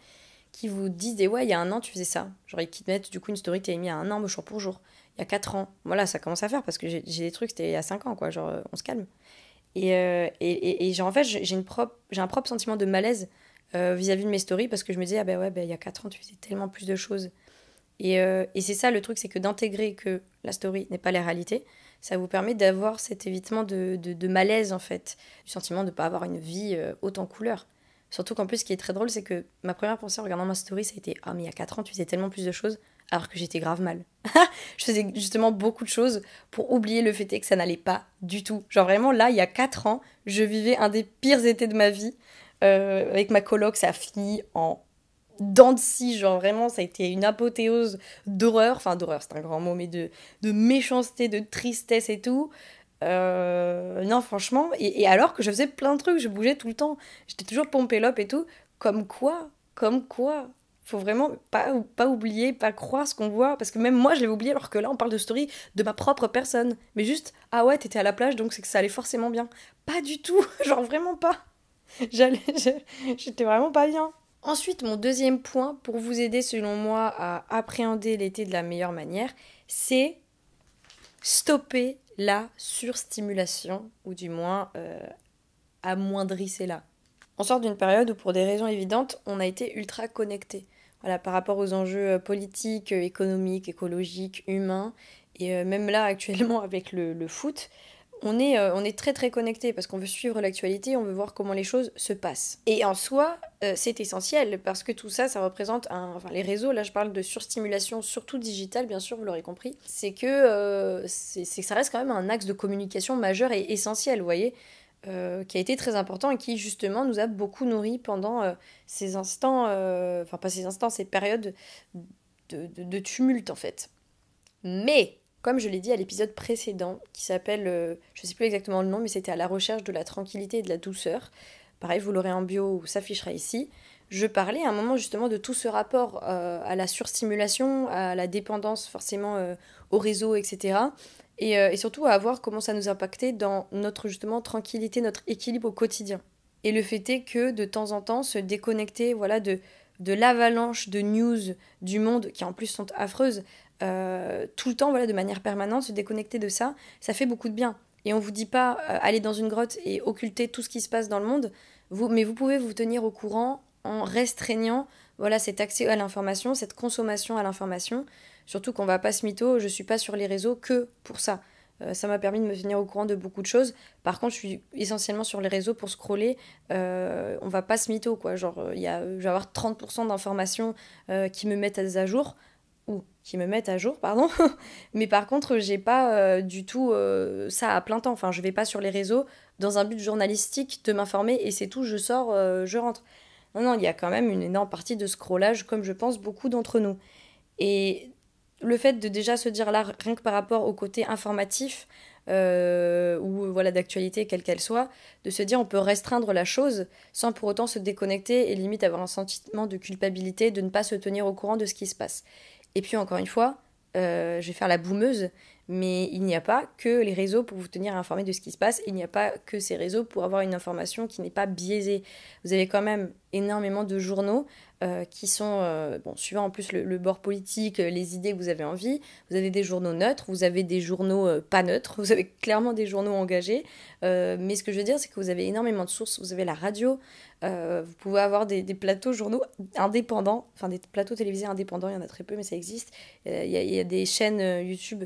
qui vous disent, ouais, il y a un an, tu faisais ça. Genre, ils te mettent du coup une story que tu avais mis il y a un an, jour pour jour. Il y a 4 ans. Voilà, ça commence à faire, parce que j'ai des trucs, c'était il y a 5 ans, quoi. Genre, on se calme. Et genre, en fait, j'ai un propre sentiment de malaise vis-à-vis de mes stories, parce que je me disais, ah ben ouais, il y a 4 ans, tu faisais tellement plus de choses. Et c'est ça le truc, c'est que d'intégrer que la story n'est pas la réalité, ça vous permet d'avoir cet évitement de malaise, en fait, du sentiment de ne pas avoir une vie haute en couleurs. Surtout qu'en plus, ce qui est très drôle, c'est que ma première pensée en regardant ma story, ça a été ah, mais il y a 4 ans, tu faisais tellement plus de choses, alors que j'étais grave mal. Je faisais justement beaucoup de choses pour oublier le fait que ça n'allait pas du tout. Genre vraiment, là, il y a 4 ans, je vivais un des pires étés de ma vie. Avec ma coloc, ça a fini en dents de scie, genre vraiment ça a été une apothéose d'horreur, enfin d'horreur c'est un grand mot, mais de méchanceté, de tristesse et tout. Non franchement, et alors que je faisais plein de trucs, je bougeais tout le temps, j'étais toujours pompélope et tout, comme quoi, faut vraiment pas oublier, pas croire ce qu'on voit, parce que même moi je l'ai oublié alors que là on parle de story de ma propre personne, mais juste, ah ouais t'étais à la plage donc c'est que ça allait forcément bien. Pas du tout, genre vraiment pas. J'étais vraiment pas bien. Ensuite, mon deuxième point pour vous aider, selon moi, à appréhender l'été de la meilleure manière, c'est stopper la surstimulation, ou du moins amoindrissez-la. On sort d'une période où, pour des raisons évidentes, on a été ultra connectés. Voilà, par rapport aux enjeux politiques, économiques, écologiques, humains, et même là, actuellement, avec le foot, on est très très connectés parce qu'on veut suivre l'actualité, on veut voir comment les choses se passent. Et en soi, c'est essentiel parce que tout ça, ça représente enfin, les réseaux, là je parle de surstimulation, surtout digitale, bien sûr, vous l'aurez compris, c'est que ça reste quand même un axe de communication majeur et essentiel, vous voyez, qui a été très important et qui justement nous a beaucoup nourris pendant ces instants, enfin pas ces instants, ces périodes de tumulte en fait. Mais, comme je l'ai dit à l'épisode précédent, qui s'appelle, je ne sais plus exactement le nom, mais c'était à la recherche de la tranquillité et de la douceur. Pareil, vous l'aurez en bio, s'affichera ici. Je parlais à un moment justement de tout ce rapport à la surstimulation, à la dépendance forcément au réseau, etc. Et surtout à voir comment ça nous impactait dans notre justement tranquillité, notre équilibre au quotidien. Et le fait est que de temps en temps, se déconnecter voilà, de l'avalanche de news du monde, qui en plus sont affreuses, tout le temps, voilà, de manière permanente, se déconnecter de ça, ça fait beaucoup de bien. Et on vous dit pas aller dans une grotte et occulter tout ce qui se passe dans le monde, mais vous pouvez vous tenir au courant en restreignant voilà, cet accès à l'information, cette consommation à l'information. Surtout qu'on va pas se mytho, je suis pas sur les réseaux que pour ça. Ça m'a permis de me tenir au courant de beaucoup de choses. Par contre, je suis essentiellement sur les réseaux pour scroller. On va pas se mytho, quoi. Genre, je vais avoir 30% d'informations qui me mettent à jour ou qui me mettent à jour, pardon. Mais par contre, j'ai pas du tout ça à plein temps. Enfin, je vais pas sur les réseaux dans un but journalistique de m'informer et c'est tout, je sors, je rentre. Non, non, il y a quand même une énorme partie de scrollage, comme je pense beaucoup d'entre nous. Et le fait de déjà se dire là, rien que par rapport au côté informatif, ou voilà d'actualité quelle qu'elle soit, de se dire on peut restreindre la chose sans pour autant se déconnecter et limite avoir un sentiment de culpabilité de ne pas se tenir au courant de ce qui se passe. Et puis encore une fois, je vais faire la boumeuse, mais il n'y a pas que les réseaux pour vous tenir informé de ce qui se passe, il n'y a pas que ces réseaux pour avoir une information qui n'est pas biaisée. Vous avez quand même énormément de journaux qui sont, bon, suivant en plus le bord politique, les idées que vous avez envie, vous avez des journaux neutres, vous avez des journaux pas neutres, vous avez clairement des journaux engagés, mais ce que je veux dire, c'est que vous avez énormément de sources, vous avez la radio, vous pouvez avoir des plateaux journaux indépendants, enfin des plateaux télévisés indépendants, il y en a très peu, mais ça existe. Il y a des chaînes YouTube,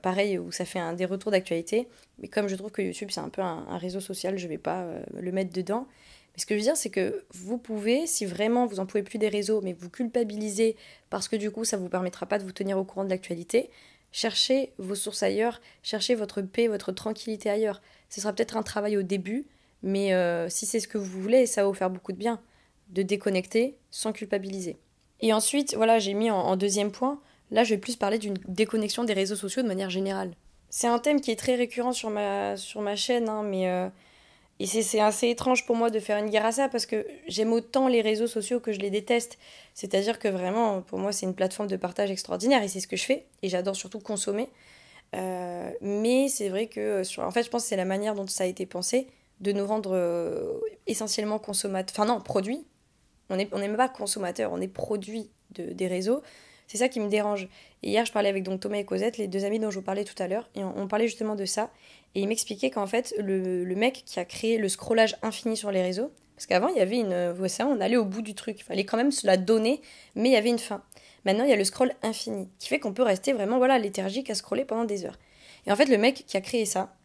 pareil, où ça fait des retours d'actualité. Mais comme je trouve que YouTube, c'est un peu un réseau social, je ne vais pas le mettre dedans. Mais ce que je veux dire, c'est que vous pouvez, si vraiment vous en pouvez plus des réseaux, mais vous culpabilisez parce que du coup, ça ne vous permettra pas de vous tenir au courant de l'actualité, cherchez vos sources ailleurs, cherchez votre paix, votre tranquillité ailleurs. Ce sera peut-être un travail au début, mais si c'est ce que vous voulez, ça va vous faire beaucoup de bien, de déconnecter sans culpabiliser. Et ensuite, voilà, j'ai mis en deuxième point, là je vais plus parler d'une déconnexion des réseaux sociaux de manière générale. C'est un thème qui est très récurrent sur ma chaîne, hein, mais et c'est assez étrange pour moi de faire une guerre à ça parce que j'aime autant les réseaux sociaux que je les déteste. C'est-à-dire que vraiment, pour moi, c'est une plateforme de partage extraordinaire et c'est ce que je fais. Et j'adore surtout consommer. Mais c'est vrai que, en fait, je pense que c'est la manière dont ça a été pensé de nous rendre essentiellement consommateurs. Enfin, non, produits. On n'est même pas consommateurs, on est produits des réseaux. C'est ça qui me dérange. Et hier, je parlais avec donc Thomas et Cosette, les deux amis dont je vous parlais tout à l'heure, et on parlait justement de ça. Et il m'expliquait qu'en fait, le mec qui a créé le scrollage infini sur les réseaux, parce qu'avant, il y avait vous savez, on allait au bout du truc. Il fallait quand même se la donner, mais il y avait une fin. Maintenant, il y a le scroll infini, qui fait qu'on peut rester vraiment voilà, léthargique à scroller pendant des heures. Et en fait, le mec qui a créé ça,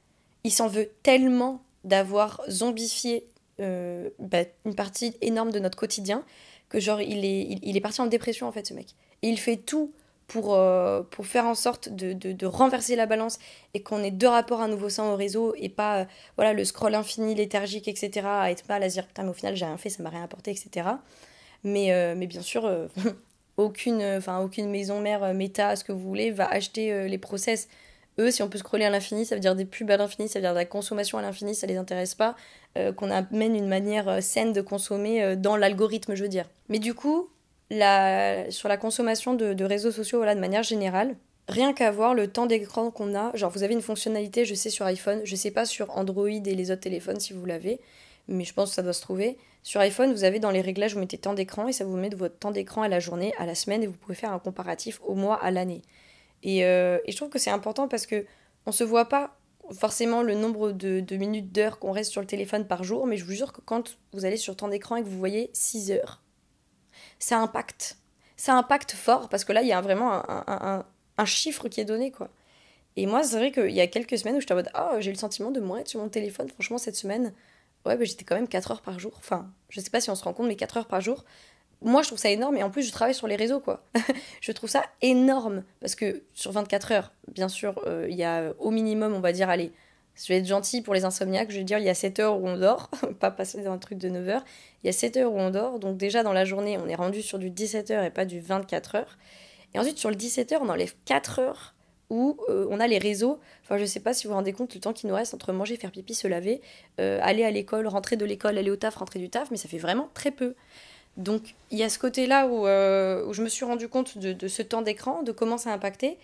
il s'en veut tellement d'avoir zombifié une partie énorme de notre quotidien que genre il est parti en dépression en fait ce mec. Et il fait tout pour faire en sorte de renverser la balance et qu'on ait deux rapports à nouveau sains au réseau et pas voilà, le scroll infini, léthargique, etc. À être mal, à se dire putain mais au final j'ai rien fait, ça m'a rien apporté, etc. Mais bien sûr, aucune maison mère méta, ce que vous voulez, va acheter les process. Eux, si on peut scroller à l'infini, ça veut dire des pubs à l'infini, ça veut dire de la consommation à l'infini, ça les intéresse pas. Qu'on amène une manière saine de consommer dans l'algorithme, je veux dire. Mais du coup, sur la consommation de réseaux sociaux, voilà, de manière générale, rien qu'à voir le temps d'écran qu'on a, genre vous avez une fonctionnalité, je sais sur iPhone, je sais pas sur Android et les autres téléphones si vous l'avez, mais je pense que ça doit se trouver. Sur iPhone, vous avez dans les réglages, vous mettez temps d'écran et ça vous met votre temps d'écran à la journée, à la semaine et vous pouvez faire un comparatif au mois, à l'année. Et je trouve que c'est important parce que on se voit pas forcément le nombre de minutes, d'heures qu'on reste sur le téléphone par jour, mais je vous jure que quand vous allez sur temps d'écran et que vous voyez 6 heures, ça impacte. Ça impacte fort parce que là, il y a vraiment un chiffre qui est donné, quoi. Et moi, c'est vrai qu'il y a quelques semaines où j'étais en mode oh, j'ai le sentiment de moins être sur mon téléphone. Franchement, cette semaine, ouais, bah, j'étais quand même 4 heures par jour. Enfin, je sais pas si on se rend compte, mais 4 heures par jour. Moi, je trouve ça énorme et en plus, je travaille sur les réseaux, quoi. Je trouve ça énorme parce que sur 24 heures, bien sûr, il y a au minimum, on va dire, allez, je vais être gentille pour les insomniaques, je vais dire, il y a 7 heures où on dort, pas passer dans un truc de 9 heures. Il y a 7 heures où on dort, donc déjà dans la journée, on est rendu sur du 17 heures et pas du 24 heures. Et ensuite, sur le 17 heures, on enlève 4 heures où on a les réseaux. Enfin, je sais pas si vous vous rendez compte le temps qu'il nous reste entre manger, faire pipi, se laver, aller à l'école, rentrer de l'école, aller au taf, rentrer du taf, mais ça fait vraiment très peu. Donc il y a ce côté-là où je me suis rendu compte de ce temps d'écran, de comment ça a impacté,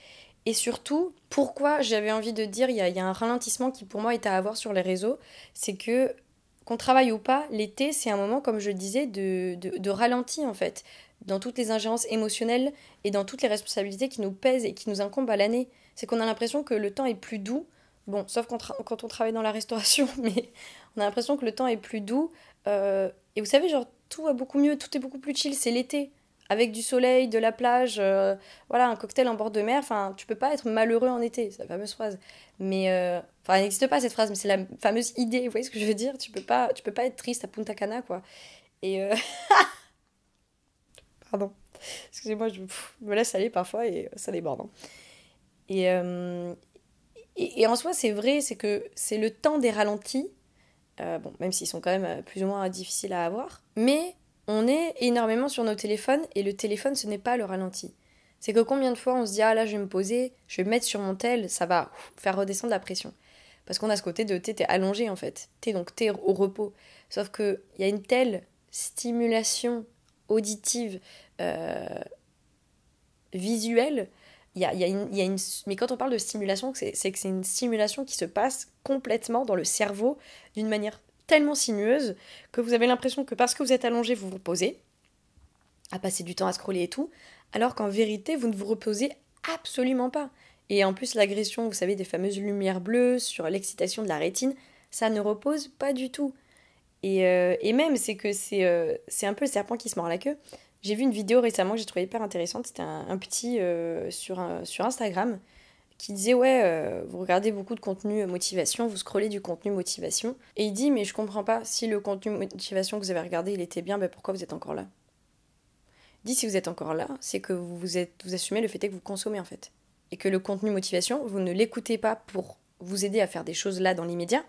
et surtout pourquoi j'avais envie de dire il y a un ralentissement qui pour moi est à avoir sur les réseaux, c'est que qu'on travaille ou pas, l'été c'est un moment, comme je le disais, de ralenti en fait, dans toutes les ingérences émotionnelles et dans toutes les responsabilités qui nous pèsent et qui nous incombent à l'année. C'est qu'on a l'impression que le temps est plus doux, bon, sauf quand on travaille dans la restauration, mais on a l'impression que le temps est plus doux. Et vous savez, genre, tout va beaucoup mieux, tout est beaucoup plus chill, c'est l'été. Avec du soleil, de la plage, voilà, un cocktail en bord de mer. Enfin, tu peux pas être malheureux en été, c'est la fameuse phrase. Mais, enfin, elle n'existe pas cette phrase, mais c'est la fameuse idée, vous voyez ce que je veux dire? Tu peux pas être triste à Punta Cana, quoi. Et, pardon, excusez-moi, je me laisse aller parfois et ça déborde, hein. Et, et en soi, c'est vrai, c'est que c'est le temps des ralentis. Bon, même s'ils sont quand même plus ou moins difficiles à avoir. Mais on est énormément sur nos téléphones et le téléphone, ce n'est pas le ralenti. C'est que combien de fois on se dit ah là je vais me poser, je vais me mettre sur mon tel, ça va faire redescendre la pression. Parce qu'on a ce côté de t'es allongé en fait, t'es au repos. Sauf qu'il y a une telle stimulation auditive, euh, visuelle, mais quand on parle de stimulation, c'est que c'est une stimulation qui se passe complètement dans le cerveau d'une manière tellement sinueuse que vous avez l'impression que parce que vous êtes allongé, vous vous reposez, à passer du temps à scroller et tout, alors qu'en vérité, vous ne vous reposez absolument pas. Et en plus, l'agression, vous savez, des fameuses lumières bleues sur l'excitation de la rétine, ça ne repose pas du tout. Et même, c'est que c'est un peu le serpent qui se mord la queue. J'ai vu une vidéo récemment que j'ai trouvé hyper intéressante. C'était un petit sur Instagram qui disait ouais, vous regardez beaucoup de contenu motivation, vous scrollez du contenu motivation. Et il dit mais je comprends pas, si le contenu motivation que vous avez regardé il était bien, ben pourquoi vous êtes encore là? Il dit si vous êtes encore là, c'est que vous assumez le fait que vous consommez en fait. Et que le contenu motivation, vous ne l'écoutez pas pour vous aider à faire des choses là dans l'immédiat,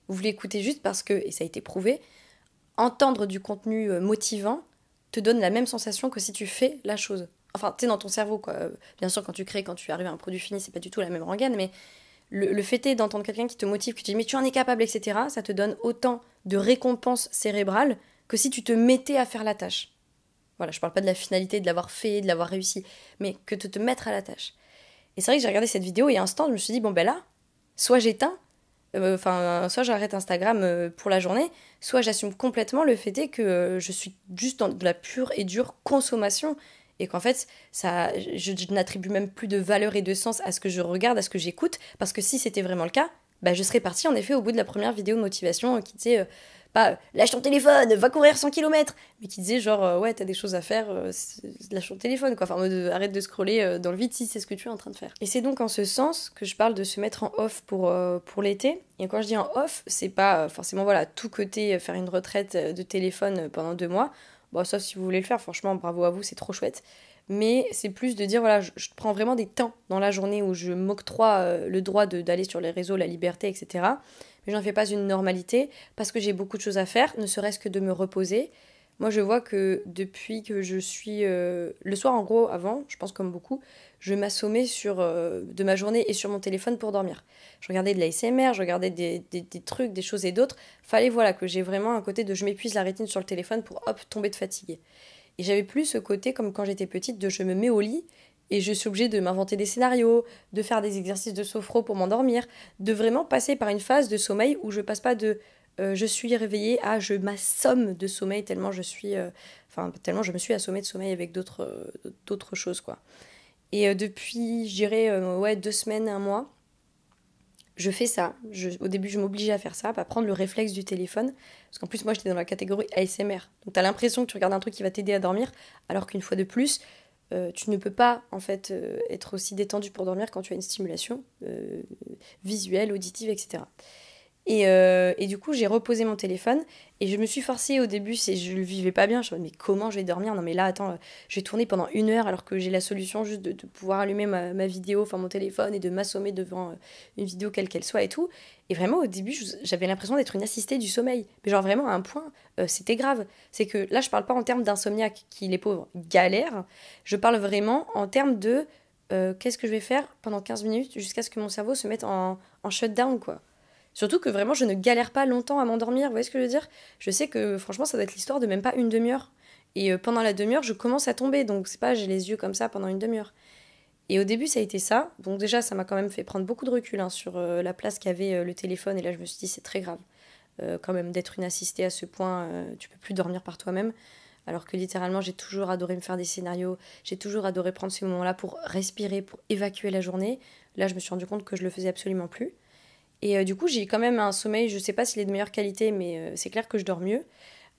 vous l'écoutez juste parce que, et ça a été prouvé, entendre du contenu motivant te donne la même sensation que si tu fais la chose. Enfin, tu sais, dans ton cerveau, quoi. Bien sûr, quand tu crées, quand tu arrives à un produit fini, c'est pas du tout la même rengaine, mais le fait est d'entendre quelqu'un qui te motive, qui te dit mais tu en es capable, etc., ça te donne autant de récompense cérébrale que si tu te mettais à faire la tâche. Voilà, je parle pas de la finalité, de l'avoir fait, de l'avoir réussi, mais que de te mettre à la tâche. Et c'est vrai que j'ai regardé cette vidéo et à un instant, je me suis dit, bon ben là, soit j'éteins, soit j'arrête Instagram pour la journée, soit j'assume complètement le fait est que je suis juste dans de la pure et dure consommation et qu'en fait, je n'attribue même plus de valeur et de sens à ce que je regarde, à ce que j'écoute, parce que si c'était vraiment le cas, bah, je serais partie en effet au bout de la première vidéo de motivation qui disait pas lâche ton téléphone, va courir 100 km, mais qui disait genre ouais, t'as des choses à faire, lâche ton téléphone quoi, enfin en mode arrête de scroller dans le vide si c'est ce que tu es en train de faire. Et c'est donc en ce sens que je parle de se mettre en off pour l'été. Et quand je dis en off, c'est pas forcément voilà tout côté faire une retraite de téléphone pendant 2 mois. Bon, sauf si vous voulez le faire, franchement, bravo à vous, c'est trop chouette. Mais c'est plus de dire, voilà, je prends vraiment des temps dans la journée où je m'octroie le droit d'aller sur les réseaux, la liberté, etc. Mais j'en fais pas une normalité parce que j'ai beaucoup de choses à faire, ne serait-ce que de me reposer. Moi, je vois que depuis que je suis... le soir, en gros, avant, je pense comme beaucoup, je m'assommais de ma journée et sur mon téléphone pour dormir. Je regardais de la l'ASMR, je regardais des trucs, des choses et d'autres. Fallait, voilà, que j'ai vraiment un côté de je m'épuise la rétine sur le téléphone pour, hop, tomber de fatigue. Et j'avais plus ce côté, comme quand j'étais petite, de je me mets au lit et je suis obligée de m'inventer des scénarios, de faire des exercices de sophro pour m'endormir, de vraiment passer par une phase de sommeil où je passe pas de je suis réveillée à je m'assomme de sommeil tellement je suis tellement je me suis assommée de sommeil avec d'autres choses quoi. Et depuis, je dirais, ouais, 2 semaines, un mois, je fais ça. Au début, je m'obligeais à faire ça, à prendre le réflexe du téléphone. Parce qu'en plus, moi, j'étais dans la catégorie ASMR. Donc, t'as l'impression que tu regardes un truc qui va t'aider à dormir, alors qu'une fois de plus, tu ne peux pas, en fait, être aussi détendu pour dormir quand tu as une stimulation visuelle, auditive, etc. Et du coup, j'ai reposé mon téléphone et je me suis forcée au début, je le vivais pas bien. Je me disais, mais comment je vais dormir? Non, mais là, attends, je vais tourner pendant 1 heure alors que j'ai la solution juste de pouvoir allumer ma vidéo, enfin mon téléphone et de m'assommer devant une vidéo quelle qu'elle soit et tout. Et vraiment, au début, j'avais l'impression d'être une assistée du sommeil. Mais genre vraiment à un point, c'était grave. C'est que là, je parle pas en termes d'insomniaque qui, les pauvres, galèrent. Je parle vraiment en termes de qu'est-ce que je vais faire pendant 15 minutes jusqu'à ce que mon cerveau se mette en shutdown, quoi. Surtout que vraiment, je ne galère pas longtemps à m'endormir, vous voyez ce que je veux dire? Je sais que franchement, ça doit être l'histoire de même pas une demi-heure. Et pendant la demi-heure, je commence à tomber, donc c'est pas j'ai les yeux comme ça pendant une demi-heure. Et au début, ça a été ça. Donc déjà, ça m'a quand même fait prendre beaucoup de recul sur la place qu'avait le téléphone. Et là, je me suis dit, c'est très grave. Quand même, d'être une assistée à ce point, tu peux plus dormir par toi-même. Alors que littéralement, j'ai toujours adoré me faire des scénarios. J'ai toujours adoré prendre ces moments-là pour respirer, pour évacuer la journée. Là, je me suis rendu compte que je le faisais absolument plus. Et du coup, j'ai quand même un sommeil, je sais pas s'il est de meilleure qualité, mais c'est clair que je dors mieux.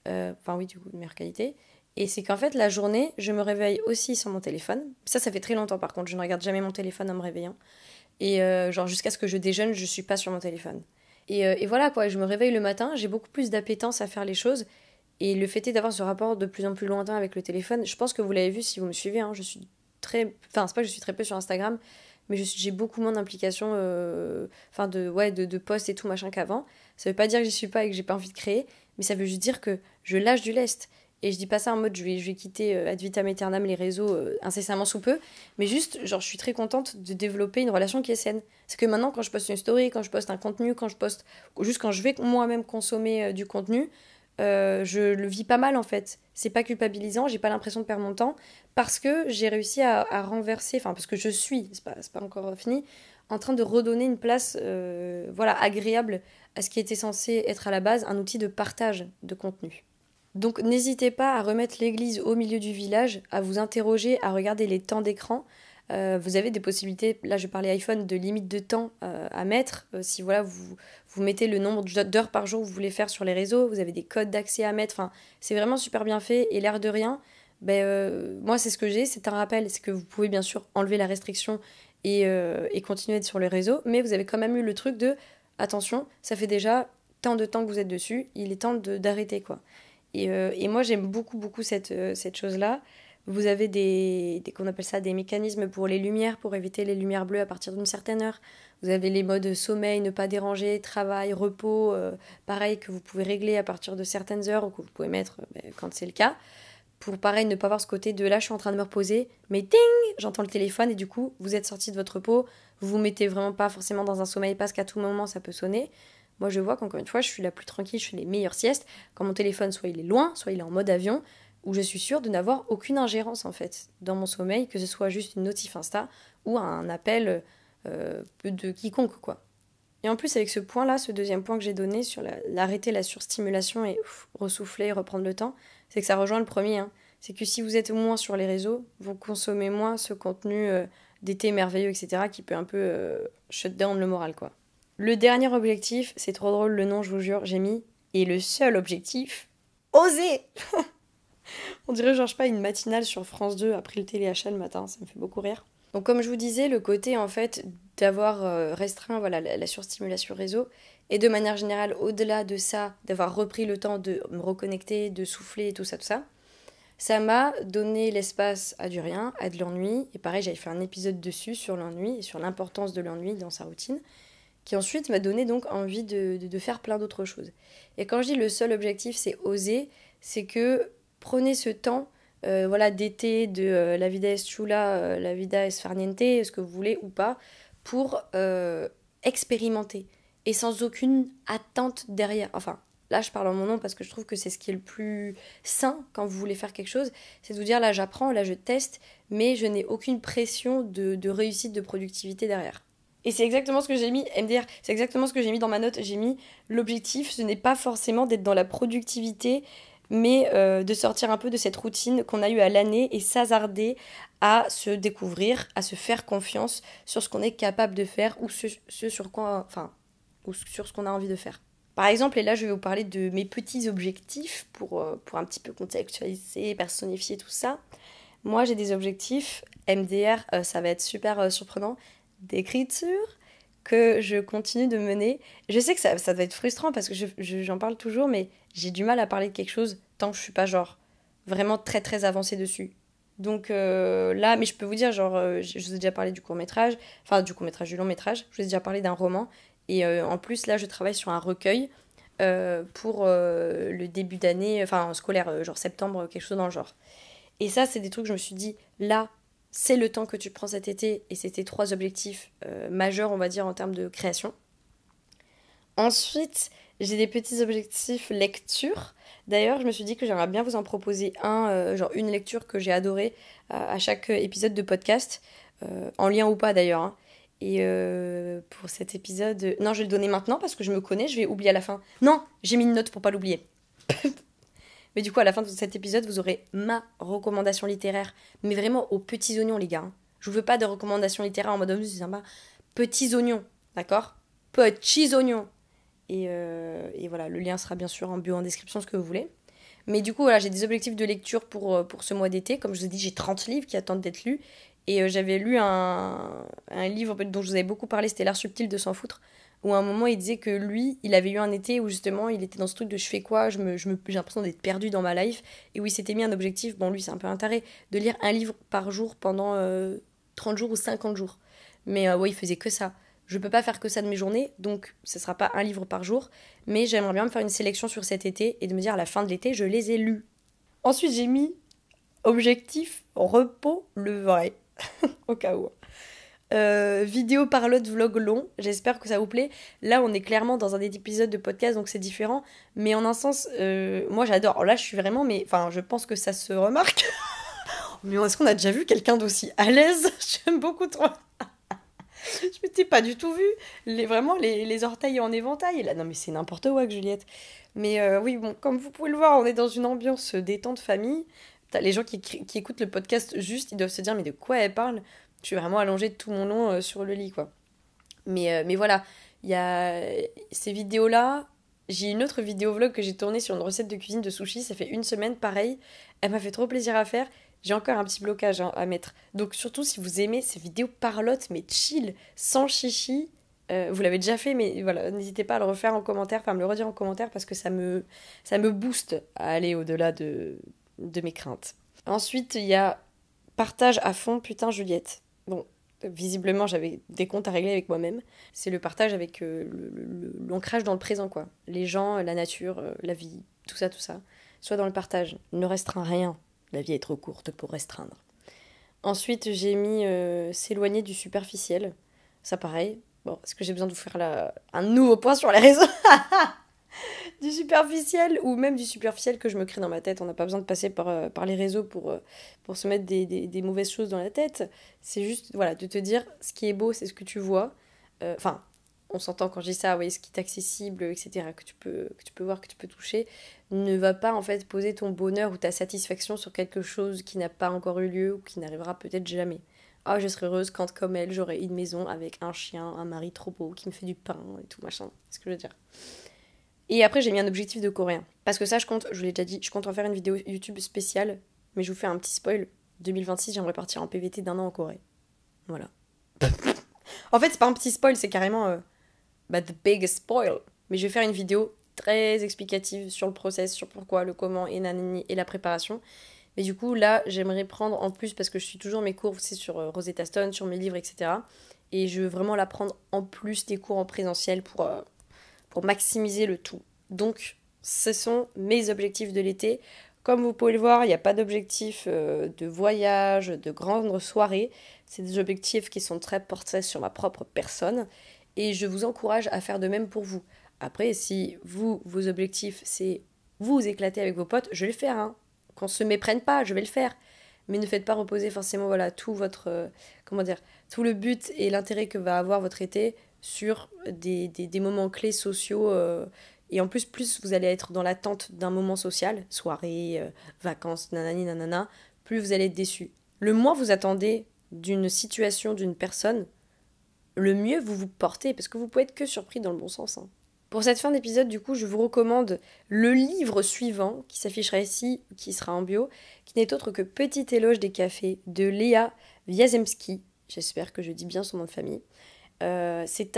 Enfin oui, du coup, de meilleure qualité. Et c'est qu'en fait, la journée, je me réveille aussi sans mon téléphone. Ça fait très longtemps par contre, je ne regarde jamais mon téléphone en me réveillant. Et genre jusqu'à ce que je déjeune, je suis pas sur mon téléphone. Et voilà quoi, je me réveille le matin, j'ai beaucoup plus d'appétence à faire les choses. Et le fait est d'avoir ce rapport de plus en plus lointain avec le téléphone, je pense que vous l'avez vu si vous me suivez, hein, je suis très... Enfin, c'est pas que je suis très peu sur Instagram, mais j'ai beaucoup moins d'implications, enfin de posts et tout machin qu'avant. Ça veut pas dire que j'y suis pas et que j'ai pas envie de créer, mais ça veut juste dire que je lâche du lest. Et je dis pas ça en mode je vais quitter ad vitam aeternam les réseaux incessamment sous peu, mais juste, genre, je suis très contente de développer une relation qui est saine. C'est que maintenant, quand je poste une story, quand je poste un contenu, juste quand je vais moi-même consommer du contenu, je le vis pas mal en fait. C'est pas culpabilisant, j'ai pas l'impression de perdre mon temps parce que j'ai réussi à renverser, enfin parce que je suis, c'est pas encore fini, en train de redonner une place voilà, agréable à ce qui était censé être à la base un outil de partage de contenu. Donc n'hésitez pas à remettre l'église au milieu du village, à vous interroger, à regarder les temps d'écran. Vous avez des possibilités, là je parlais iPhone, de limite de temps à mettre. Si voilà, vous mettez le nombre d'heures par jour que vous voulez faire sur les réseaux, vous avez des codes d'accès à mettre. Enfin, c'est vraiment super bien fait et l'air de rien, moi c'est ce que j'ai, c'est un rappel. C'est que vous pouvez bien sûr enlever la restriction et continuer d'être sur les réseaux, mais vous avez quand même eu le truc de attention, ça fait déjà tant de temps que vous êtes dessus, il est temps d'arrêter quoi. Et moi, j'aime beaucoup, beaucoup cette chose-là. Vous avez qu'on appelle ça des mécanismes pour les lumières, pour éviter les lumières bleues à partir d'une certaine heure. Vous avez les modes sommeil, ne pas déranger, travail, repos, pareil, que vous pouvez régler à partir de certaines heures ou que vous pouvez mettre quand c'est le cas. Pour pareil, ne pas avoir ce côté de là, je suis en train de me reposer, mais ding, j'entends le téléphone et du coup, vous êtes sorti de votre repos. Vous vous mettez vraiment pas forcément dans un sommeil parce qu'à tout moment, ça peut sonner. Moi, je vois qu'encore une fois, je suis la plus tranquille, je fais les meilleures siestes quand mon téléphone, soit il est loin, soit il est en mode avion, où je suis sûre de n'avoir aucune ingérence, en fait, dans mon sommeil, que ce soit juste une notif Insta ou un appel de quiconque, quoi. Et en plus, avec ce point-là, ce deuxième point que j'ai donné sur l'arrêter la surstimulation et ressouffler, reprendre le temps, c'est que ça rejoint le premier. Hein. C'est que si vous êtes moins sur les réseaux, vous consommez moins ce contenu d'été merveilleux, etc., qui peut un peu shut down le moral, quoi. Le dernier objectif, c'est trop drôle le nom, je vous jure, j'ai mis. Et le seul objectif, oser. On dirait genre, je sais pas, une matinale sur France 2 après le téléachat le matin, ça me fait beaucoup rire. Donc comme je vous disais, le côté en fait d'avoir restreint voilà, la surstimulation réseau, et de manière générale, au-delà de ça, d'avoir repris le temps de me reconnecter, de souffler, tout ça, ça m'a donné l'espace à du rien, à de l'ennui. Et pareil, j'avais fait un épisode dessus sur l'ennui et sur l'importance de l'ennui dans sa routine, qui ensuite m'a donné donc envie de faire plein d'autres choses. Et quand je dis le seul objectif, c'est oser, c'est que prenez ce temps voilà, d'été, de la vida es chula, la vida es farniente, ce que vous voulez ou pas, pour expérimenter. Et sans aucune attente derrière. Enfin, là je parle en mon nom parce que je trouve que c'est ce qui est le plus sain quand vous voulez faire quelque chose, c'est de vous dire là j'apprends, là je teste, mais je n'ai aucune pression de réussite, de productivité derrière. Et c'est exactement ce que j'ai mis, MDR, c'est exactement ce que j'ai mis dans ma note. J'ai mis l'objectif, ce n'est pas forcément d'être dans la productivité, mais de sortir un peu de cette routine qu'on a eue à l'année et s'hasarder à se découvrir, à se faire confiance sur ce qu'on est capable de faire ou ce sur quoi, enfin, ou sur ce qu'on a envie de faire. Par exemple, et là je vais vous parler de mes petits objectifs pour un petit peu contextualiser, personnifier tout ça. Moi j'ai des objectifs, MDR, ça va être super surprenant, d'écriture que je continue de mener. Je sais que ça doit être frustrant parce que j'en parle toujours, mais j'ai du mal à parler de quelque chose tant que je suis pas genre vraiment très très avancée dessus. Donc là, mais je peux vous dire, genre, je vous ai déjà parlé du court-métrage, enfin du court-métrage, du long-métrage, je vous ai déjà parlé d'un roman, et en plus là je travaille sur un recueil pour le début d'année, enfin scolaire, genre septembre, quelque chose dans le genre. Et ça, c'est des trucs que je me suis dit, là, c'est le temps que tu prends cet été, et c'était trois objectifs majeurs, on va dire, en termes de création. Ensuite, j'ai des petits objectifs lecture. D'ailleurs, je me suis dit que j'aimerais bien vous en proposer un, genre une lecture que j'ai adorée à chaque épisode de podcast, en lien ou pas d'ailleurs, hein. Et pour cet épisode... Non, je vais le donner maintenant parce que je me connais, je vais oublier à la fin. Non, j'ai mis une note pour pas l'oublier. Mais du coup, à la fin de cet épisode, vous aurez ma recommandation littéraire. Mais vraiment aux petits oignons, les gars, hein. Je vous veux pas de recommandations littéraires en mode oh, c'est sympa. Petits oignons, d'accord? Petits oignons. Et voilà, le lien sera bien sûr en bio en description, ce que vous voulez. Mais du coup, voilà, j'ai des objectifs de lecture pour ce mois d'été. Comme je vous ai dit, j'ai 30 livres qui attendent d'être lus. Et j'avais lu un livre dont je vous avais beaucoup parlé, c'était L'art subtil de s'en foutre. Où à un moment, il disait que lui, il avait eu un été où justement, il était dans ce truc de je fais quoi, j'ai l'impression d'être perdu dans ma life. Et où il s'était mis un objectif, bon, lui, c'est un peu un taré, de lire un livre par jour pendant 30 jours ou 50 jours. Mais ouais, il faisait que ça. Je peux pas faire que ça de mes journées, donc ce sera pas un livre par jour, mais j'aimerais bien me faire une sélection sur cet été et de me dire à la fin de l'été, je les ai lus. Ensuite, j'ai mis objectif repos le vrai, au cas où. Vidéo parlotte vlog long, j'espère que ça vous plaît. Là, on est clairement dans un épisode de podcast, donc c'est différent, mais en un sens, moi j'adore. Alors là, je suis vraiment, mais enfin, je pense que ça se remarque. Mais est-ce qu'on a déjà vu quelqu'un d'aussi à l'aise? J'aime beaucoup trop. Je m'étais pas du tout vue. Vraiment, les orteils en éventail. Là, non, mais c'est n'importe quoi, que Juliette. Mais oui, bon, comme vous pouvez le voir, on est dans une ambiance détente famille. T'as les gens qui écoutent le podcast juste, ils doivent se dire, mais de quoi elle parle? Je suis vraiment allongée tout mon long sur le lit, quoi. Mais voilà, il y a ces vidéos-là. J'ai une autre vidéo vlog que j'ai tournée sur une recette de cuisine de sushi. Ça fait une semaine, pareil. Elle m'a fait trop plaisir à faire. J'ai encore un petit blocage hein, à mettre. Donc surtout si vous aimez ces vidéos parlotte mais chill, sans chichi, vous l'avez déjà fait mais voilà, n'hésitez pas à le refaire en commentaire, enfin à me le redire en commentaire parce que ça me booste à aller au-delà de mes craintes. Ensuite il y a partage à fond, putain Juliette. Bon, visiblement j'avais des comptes à régler avec moi-même. C'est le partage avec l'ancrage dans le présent quoi. Les gens, la nature, la vie, tout ça, tout ça. Soit dans le partage, il ne restera rien. La vie est trop courte pour restreindre. Ensuite, j'ai mis s'éloigner du superficiel. Ça, pareil. Bon, est-ce que j'ai besoin de vous faire un nouveau point sur les réseaux? Du superficiel ou même du superficiel que je me crée dans ma tête. On n'a pas besoin de passer par les réseaux pour se mettre des mauvaises choses dans la tête. C'est juste, voilà, de te dire ce qui est beau, c'est ce que tu vois. Enfin, on s'entend quand je dis ça, oui, ce qui est accessible, etc., que tu peux voir, que tu peux toucher, ne va pas en fait poser ton bonheur ou ta satisfaction sur quelque chose qui n'a pas encore eu lieu ou qui n'arrivera peut-être jamais. Ah, je serais heureuse quand, comme elle, j'aurais une maison avec un chien, un mari trop beau qui me fait du pain et tout machin. C'est ce que je veux dire. Et après, j'ai mis un objectif de coréen. Parce que ça, je vous l'ai déjà dit, je compte en faire une vidéo YouTube spéciale, mais je vous fais un petit spoil. 2026, j'aimerais partir en PVT d'1 an en Corée. Voilà. En fait, c'est pas un petit spoil, c'est carrément the biggest spoil. Mais je vais faire une vidéo très explicative sur le process, sur pourquoi, le comment et nanani et la préparation. Mais du coup, là, j'aimerais prendre en plus, parce que je suis toujours mes cours, c'est sur Rosetta Stone, sur mes livres, etc. Et je veux vraiment la prendre en plus des cours en présentiel pour maximiser le tout. Donc, ce sont mes objectifs de l'été. Comme vous pouvez le voir, il n'y a pas d'objectif de voyage, de grandes soirées. C'est des objectifs qui sont très portés sur ma propre personne. Et je vous encourage à faire de même pour vous. Après, si vos objectifs, c'est vous éclater avec vos potes, je vais le faire. Hein. Qu'on se méprenne pas, je vais le faire. Mais ne faites pas reposer forcément voilà, tout votre... tout le but et l'intérêt que va avoir votre été sur des moments clés sociaux Et en plus vous allez être dans l'attente d'un moment social, soirée, vacances, nanani nanana, plus vous allez être déçu. Le moins vous attendez d'une situation, d'une personne, le mieux vous vous portez, parce que vous pouvez être que surpris dans le bon sens. Hein. Pour cette fin d'épisode, du coup, je vous recommande le livre suivant, qui s'affichera ici, qui sera en bio, qui n'est autre que Petite éloge des cafés, de Léa Wiazemski. J'espère que je dis bien son nom de famille. C'est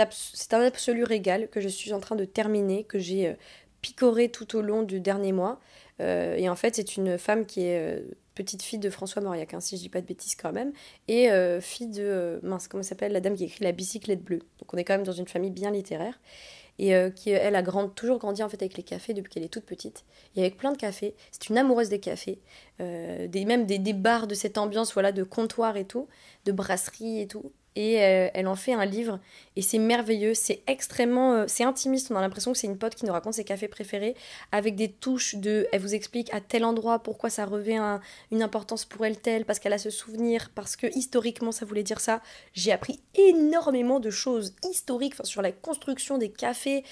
un absolu régal que je suis en train de terminer, que j'ai picoré tout au long du dernier mois. Et en fait, c'est une femme qui est petite fille de François Mauriac, hein, si je dis pas de bêtises quand même, et fille de, mince, comment s'appelle la dame qui écrit La bicyclette bleue. Donc on est quand même dans une famille bien littéraire. Et qui, elle, a toujours grandi en fait avec les cafés depuis qu'elle est toute petite. Et avec plein de cafés. C'est une amoureuse des cafés. Même des bars de cette ambiance, voilà, de comptoir et tout, de brasserie et tout. Et elle en fait un livre. Et c'est merveilleux. C'est extrêmement... c'est intimiste. On a l'impression que c'est une pote qui nous raconte ses cafés préférés. Avec des touches de... Elle vous explique à tel endroit pourquoi ça revêt une importance pour elle telle. Parce qu'elle a ce souvenir. Parce que historiquement, ça voulait dire ça. J'ai appris énormément de choses historiques sur la construction des cafés.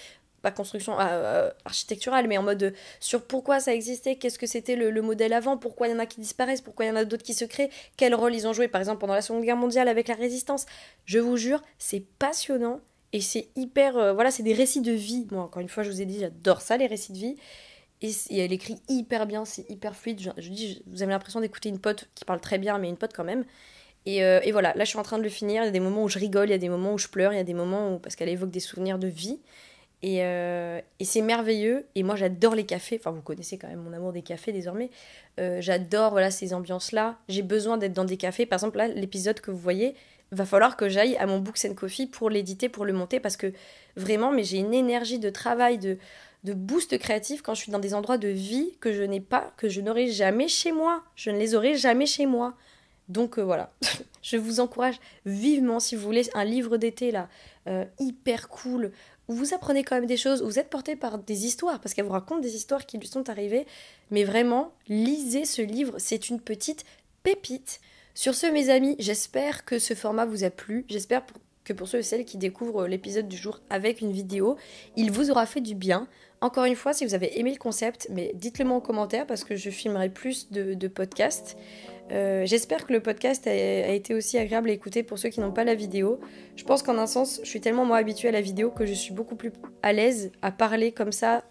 Pas construction architecturale, mais en mode sur pourquoi ça existait, qu'est-ce que c'était le modèle avant, pourquoi il y en a qui disparaissent, pourquoi il y en a d'autres qui se créent, quel rôle ils ont joué, par exemple, pendant la Seconde Guerre mondiale avec la Résistance. Je vous jure, c'est passionnant et c'est hyper... voilà, c'est des récits de vie. Moi, encore une fois, je vous ai dit, j'adore ça, les récits de vie. Et elle écrit hyper bien, c'est hyper fluide. Je dis, vous avez l'impression d'écouter une pote qui parle très bien, mais une pote quand même. Et voilà, là, je suis en train de le finir. Il y a des moments où je rigole, il y a des moments où je pleure, il y a des moments où... parce qu'elle évoque des souvenirs de vie. Et c'est merveilleux. Et moi, j'adore les cafés. Enfin, vous connaissez quand même mon amour des cafés désormais. J'adore voilà, ces ambiances-là. J'ai besoin d'être dans des cafés. Par exemple, là, l'épisode que vous voyez, va falloir que j'aille à mon Books & Coffee pour l'éditer, pour le monter. Parce que vraiment, mais j'ai une énergie de travail, de boost créatif quand je suis dans des endroits de vie que je n'ai pas, que je n'aurai jamais chez moi. Je ne les aurai jamais chez moi. Donc voilà, je vous encourage vivement, si vous voulez, un livre d'été là, hyper cool, où vous apprenez quand même des choses, où vous êtes porté par des histoires, parce qu'elle vous raconte des histoires qui lui sont arrivées, mais vraiment, lisez ce livre, c'est une petite pépite. Sur ce, mes amis, j'espère que ce format vous a plu, j'espère que pour ceux et celles qui découvrent l'épisode du jour avec une vidéo, il vous aura fait du bien. Encore une fois, si vous avez aimé le concept, mais dites-le moi en commentaire, parce que je filmerai plus de podcasts. J'espère que le podcast a été aussi agréable à écouter pour ceux qui n'ont pas la vidéo. Je pense qu'en un sens, je suis tellement moi habituée à la vidéo que je suis beaucoup plus à l'aise à parler comme ça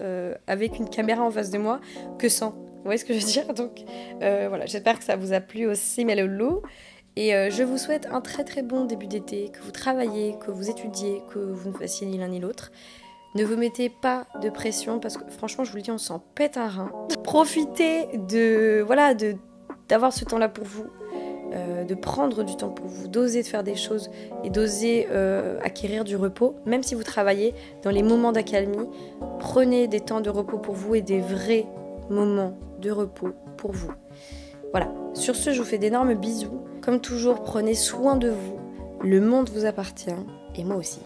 avec une caméra en face de moi que sans. Vous voyez ce que je veux dire? Donc voilà, j'espère que ça vous a plu aussi, Melolo. Et je vous souhaite un très très bon début d'été, que vous travaillez, que vous étudiez, que vous ne fassiez ni l'un ni l'autre. Ne vous mettez pas de pression parce que franchement, je vous le dis, on s'en pète un rein. Profitez d'avoir ce temps-là pour vous, de prendre du temps pour vous, d'oser de faire des choses et d'oser acquérir du repos. Même si vous travaillez dans les moments d'accalmie, prenez des temps de repos pour vous et des vrais moments de repos pour vous. Voilà, sur ce, je vous fais d'énormes bisous. Comme toujours, prenez soin de vous. Le monde vous appartient et moi aussi.